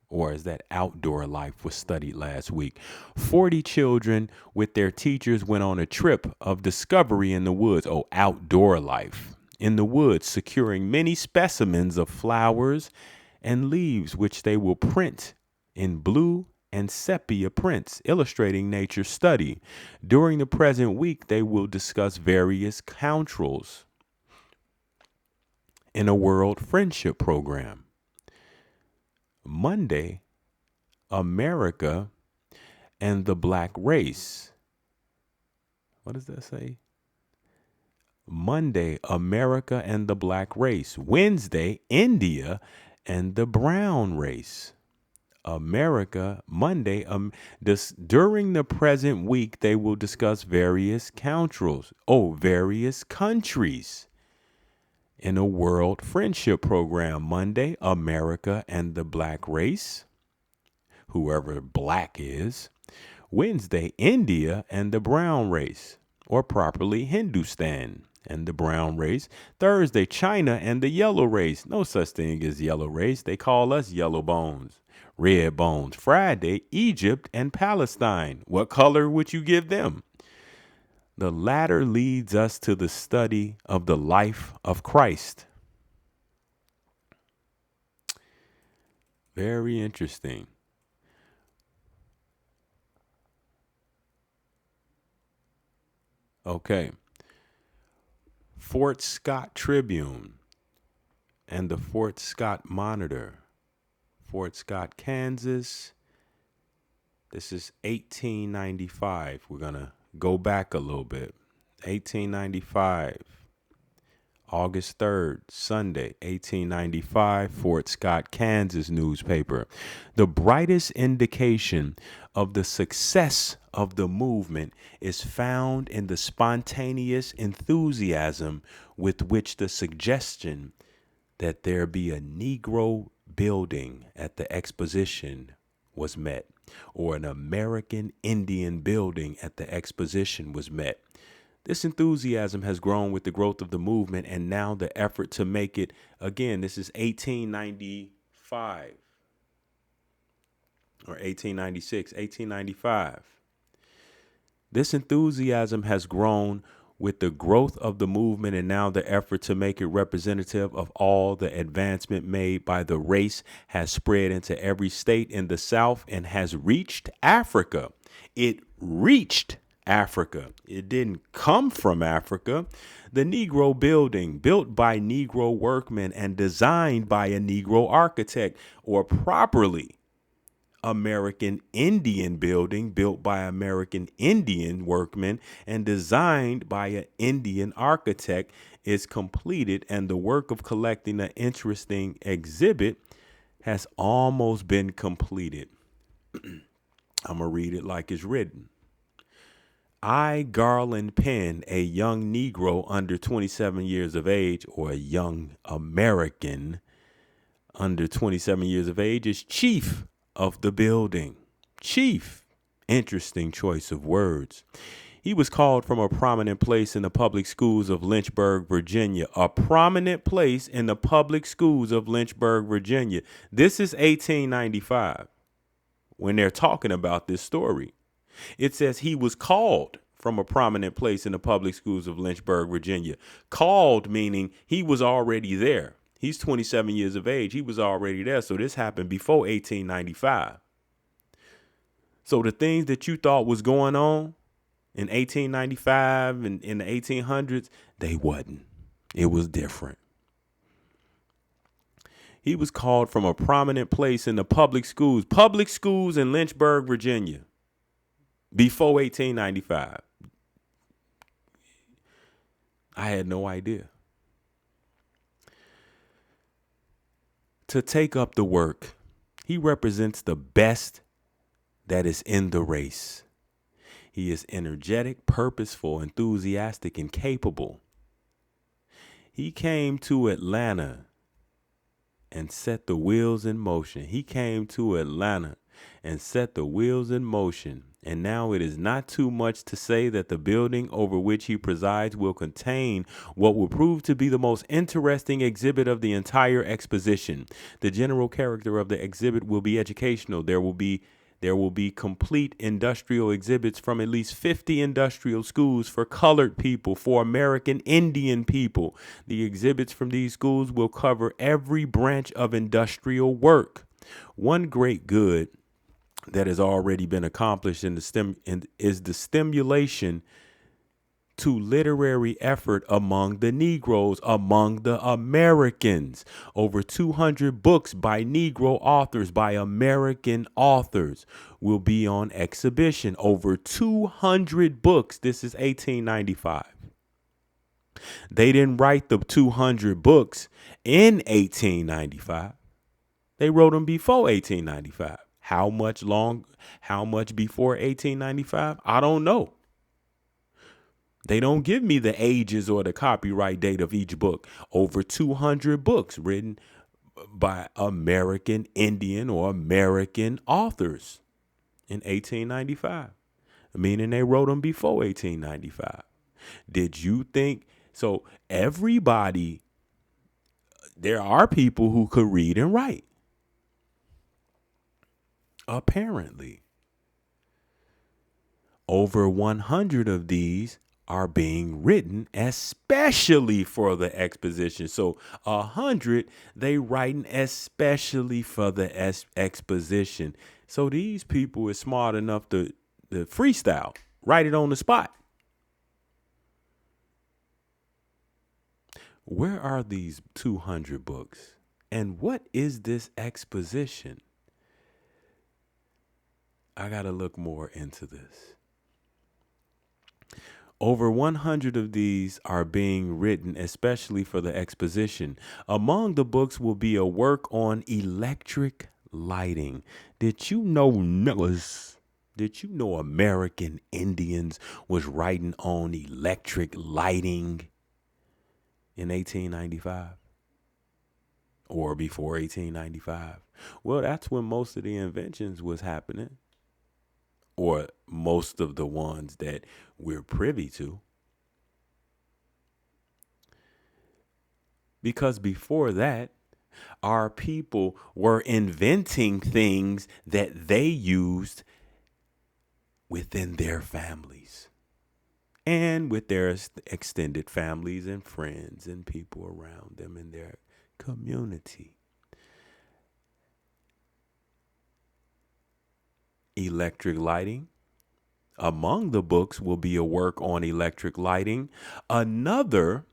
Or is that outdoor life was studied last week? 40 children with their teachers went on a trip of discovery in the woods. Oh, outdoor life. In the woods, securing many specimens of flowers and leaves, which they will print in blue and sepia prints, illustrating nature's study. During the present week, they will discuss various countries in a World Friendship Program. Monday, America and the Black Race. What does that say? Monday, America and the Black Race. Wednesday, India and the Brown Race. America, Monday, during the present week, they will discuss various countries in a World Friendship Program. Monday, America and the Black Race, whoever black is. Wednesday, India and the Brown Race, or properly Hindustan and the Brown Race. Thursday, China and the Yellow Race. No such thing as Yellow Race. They call us Yellow Bones, Red Bones. Friday, Egypt and Palestine. What color would you give them? The latter leads us to the study of the life of Christ. Very interesting. Okay. Fort Scott Tribune and the Fort Scott Monitor. Fort Scott, Kansas. This is 1895. We're going to go back a little bit. 1895. August 3rd, Sunday, 1895, Fort Scott, Kansas newspaper. The brightest indication of the success of the movement is found in the spontaneous enthusiasm with which the suggestion that there be a Negro building at the exposition was met, or an American Indian building at the exposition was met. This enthusiasm has grown with the growth of the movement, and now the effort to make it, again, this is 1895 or 1896, 1895. This enthusiasm has grown with the growth of the movement, and now the effort to make it representative of all the advancement made by the race has spread into every state in the South and has reached Africa. It reached Africa. It didn't come from Africa. The Negro building, built by Negro workmen and designed by a Negro architect, or properly American Indian building built by American Indian workmen and designed by an Indian architect is completed, and the work of collecting an interesting exhibit has almost been completed. I'm going to read it like it's written. I, Garland Penn, a young Negro under 27 years of age, or a young American under 27 years of age, is chief of the building. Chief. Interesting choice of words. He was called from a prominent place in the public schools of Lynchburg, Virginia. A prominent place in the public schools of Lynchburg, Virginia. This is 1895 when they're talking about this story. It says he was called from a prominent place in the public schools of Lynchburg, Virginia. Called meaning he was already there. He's 27 years of age. He was already there. So this happened before 1895. So the things that you thought was going on in 1895 and in the 1800s, they wasn't. It was different. He was called from a prominent place in the public schools in Lynchburg, Virginia, before 1895. I had no idea. To take up the work, he represents the best that is in the race. He is energetic, purposeful, enthusiastic, and capable. He came to Atlanta and set the wheels in motion. He came to Atlanta and set the wheels in motion. And now it is not too much to say that the building over which he presides will contain what will prove to be the most interesting exhibit of the entire exposition. The general character of the exhibit will be educational. There will be complete industrial exhibits from at least 50 industrial schools for colored people, for American Indian people. The exhibits from these schools will cover every branch of industrial work. One great good that has already been accomplished is the stimulation to literary effort among the Negroes, among the Americans. Over 200 books by Negro authors, by American authors, will be on exhibition. Over 200 books. This is 1895. They didn't write the 200 books in 1895. They wrote them before 1895. How much before 1895? I don't know. They don't give me the ages or the copyright date of each book. Over 200 books written by American Indian or American authors in 1895, meaning they wrote them before 1895. Did you think so? Everybody, there are people who could read and write. Apparently, over 100 of these are being written especially for the exposition. So 100 they writing especially for the exposition. So these people is smart enough to freestyle, write it on the spot. Where are these 200 books? And what is this exposition? I got to look more into this. Over 100 of these are being written especially for the exposition. Among the books will be a work on electric lighting. Did you know American Indians was writing on electric lighting in 1895? Or before 1895? Well, that's when most of the inventions was happening. Or most of the ones that we're privy to. Because before that, our people were inventing things that they used within their families and with their extended families and friends and people around them in their community. Electric lighting. Among the books will be a work on electric lighting, another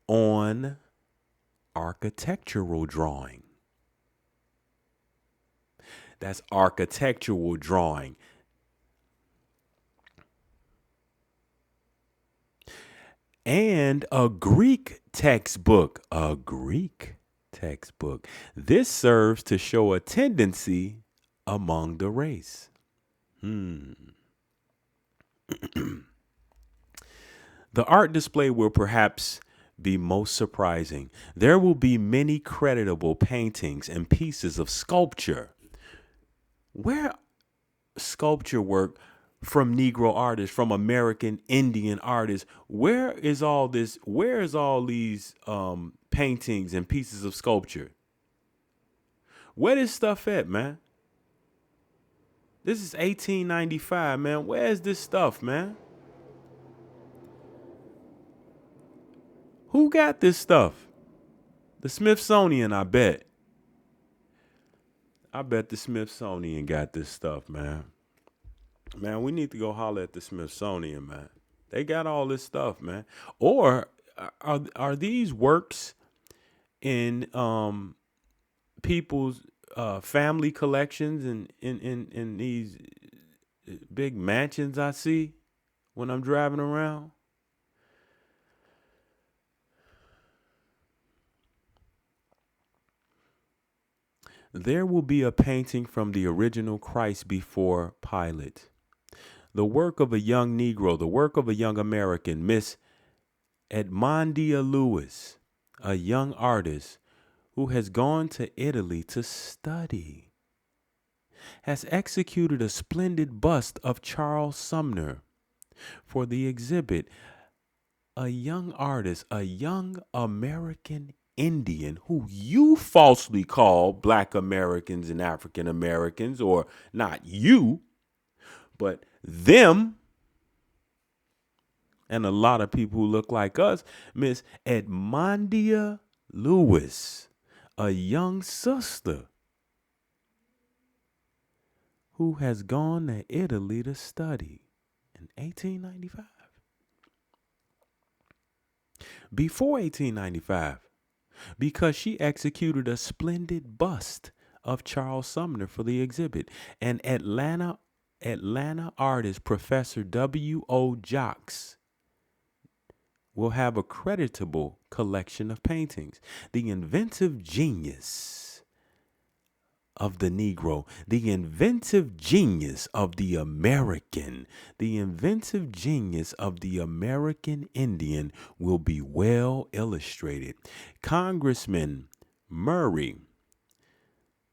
on architectural drawing. That's architectural drawing. And a Greek textbook. A Greek textbook. This serves to show a tendency among the race. The art display will perhaps be most surprising. There will be many creditable paintings and pieces of sculpture. Where sculpture work from Negro artists, from American Indian artists, where is all this? Where is all these paintings and pieces of sculpture? Where this stuff at, man? This is 1895, man. Where's this stuff, man? Who got this stuff? The Smithsonian, I bet. I bet the Smithsonian got this stuff, man. Man, we need to go holler at the Smithsonian, man. They got all this stuff, man. Or are these works in people's family collections and in these big mansions I see when I'm driving around? There will be a painting from the original Christ before Pilate. The work of a young Negro, the work of a young American, Miss Edmondia Lewis, a young artist who has gone to Italy to study, has executed a splendid bust of Charles Sumner for the exhibit. A young artist, a young American Indian who you falsely call Black Americans and African Americans, or not you, but them, and a lot of people who look like us, Miss Edmondia Lewis, a young sister who has gone to Italy to study in 1895. Before 1895, because she executed a splendid bust of Charles Sumner for the exhibit. And Atlanta artist Professor W.O. Jocks will have a creditable collection of paintings. The inventive genius of the Negro, the inventive genius of the American, the inventive genius of the American Indian will be well illustrated. Congressman Murray,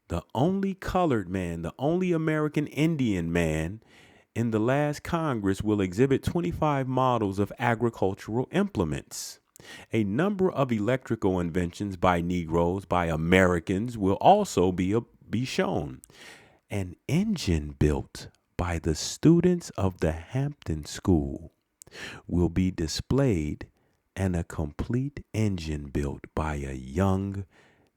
the only colored man, the only American Indian man in the last Congress, will exhibit 25 models of agricultural implements. A number of electrical inventions by Negroes, by Americans, will also be shown. An engine built by the students of the Hampton School will be displayed, and a complete engine built by a young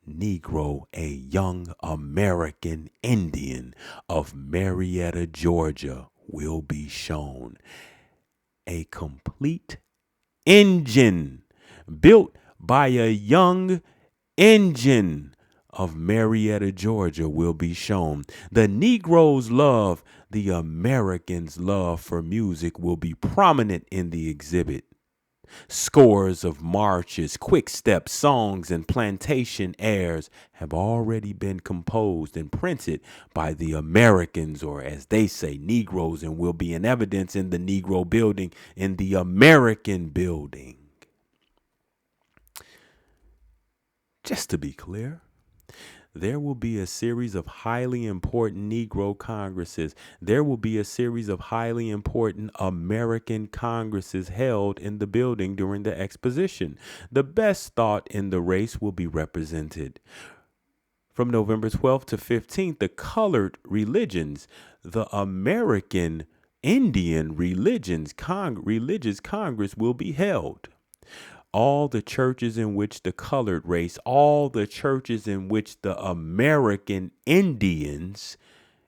Negro, a young American Indian of Marietta, Georgia, will be shown. A complete engine built by a young engine of Marietta, Georgia, will be shown. The Negroes' love, the Americans' love for music will be prominent in the exhibit. Scores of marches, quick step songs, and plantation airs have already been composed and printed by the Americans, or as they say, Negroes, and will be in evidence in the Negro building, in the American building. Just to be clear, there will be a series of highly important Negro Congresses. There will be a series of highly important American Congresses held in the building during the exposition. The best thought in the race will be represented. From November 12th to 15th, the colored religions, the American Indian religious Congress will be held. All the churches in which the colored race, all the churches in which the American Indians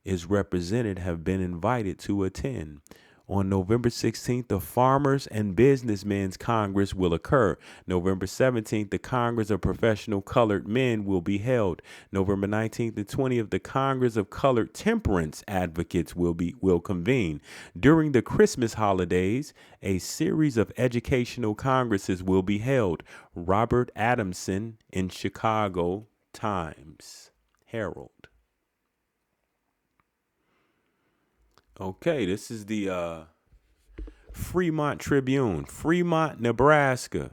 is represented have been invited to attend. On November 16th, the Farmers and Businessmen's Congress will occur. November 17th, the Congress of Professional Colored Men will be held. November 19th and 20th, the Congress of Colored Temperance Advocates will convene. During the Christmas holidays, a series of educational congresses will be held. Robert Adamson in Chicago Times Herald. Okay, this is the Fremont Tribune, Fremont, Nebraska.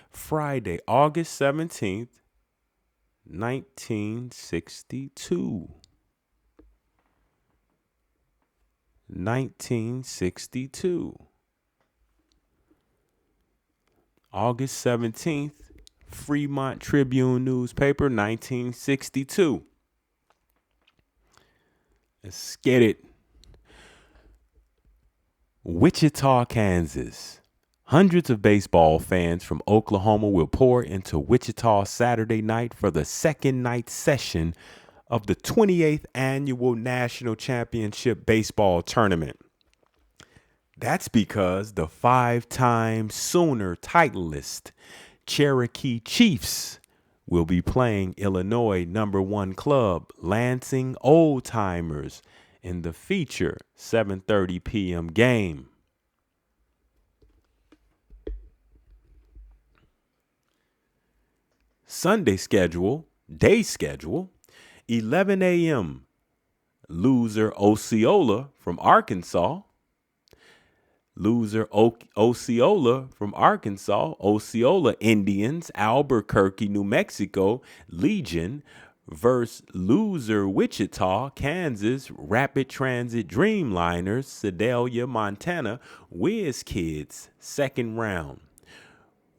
Friday, August 17th, 1962. 1962. August 17th, Fremont Tribune newspaper, 1962. Let's get it. Wichita, Kansas. Hundreds of baseball fans from Oklahoma will pour into Wichita Saturday night for the second night session of the 28th Annual National Championship Baseball Tournament. That's because the 5-time Sooner titleist Cherokee Chiefs will be playing Illinois #1 club Lansing Old Timers in the feature 7:30 p.m. game. Sunday schedule, day schedule, 11 a.m. Loser Osceola from Arkansas. Loser Osceola from Arkansas, Osceola Indians, Albuquerque, New Mexico, Legion versus loser Wichita, Kansas, Rapid Transit Dreamliners, Sedalia, Montana, Whiz Kids, second round.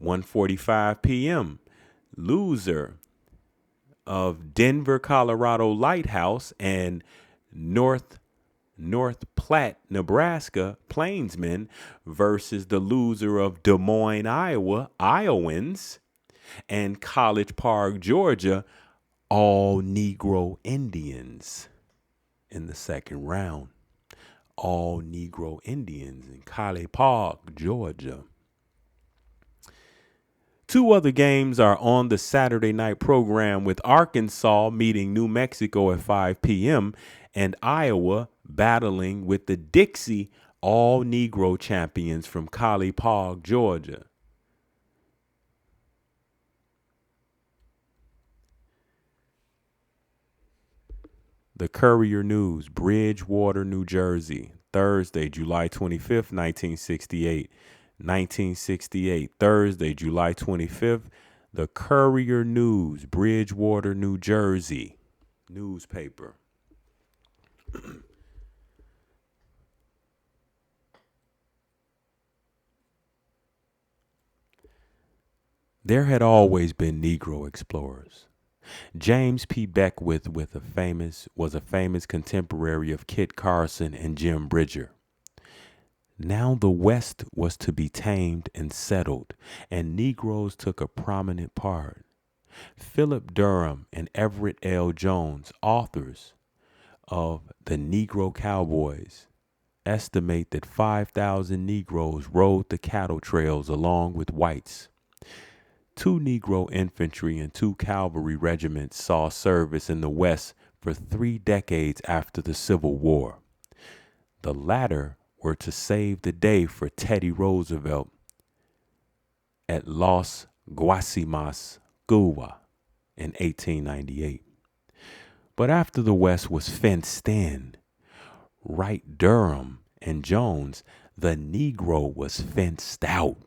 1:45 p.m. Loser of Denver, Colorado Lighthouse and North Platte, Nebraska, Plainsmen versus the loser of Des Moines, Iowa, Iowans, and College Park, Georgia, all Negro Indians in the second round. All Negro Indians in College Park, Georgia. Two other games are on the Saturday night program, with Arkansas meeting New Mexico at 5 p.m. and Iowa battling with the Dixie All-Negro champions from College Park, Georgia. The Courier News, Bridgewater, New Jersey, Thursday, July 25th, 1968. 1968, Thursday, July 25th, the Courier News, Bridgewater, New Jersey, newspaper. There had always been Negro explorers. James P. Beckwith was a famous contemporary of Kit Carson and Jim Bridger. Now the West was to be tamed and settled, and Negroes took a prominent part. Philip Durham and Everett L. Jones, authors of The Negro Cowboys, estimate that 5,000 Negroes rode the cattle trails along with whites. 2 Negro infantry and 2 cavalry regiments saw service in the West for 3 decades after the Civil War. The latter were to save the day for Teddy Roosevelt at Los Guasimas, Cuba in 1898. But after the West was fenced in, Wright, Durham, and Jones, the Negro was fenced out.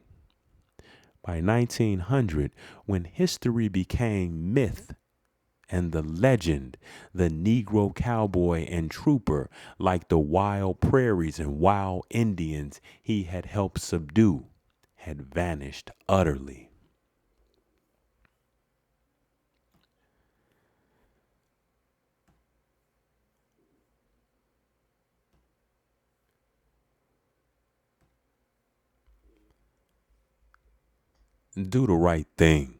By 1900, when history became myth and the legend, the Negro cowboy and trooper, like the wild prairies and wild Indians he had helped subdue, had vanished utterly. Do the right thing.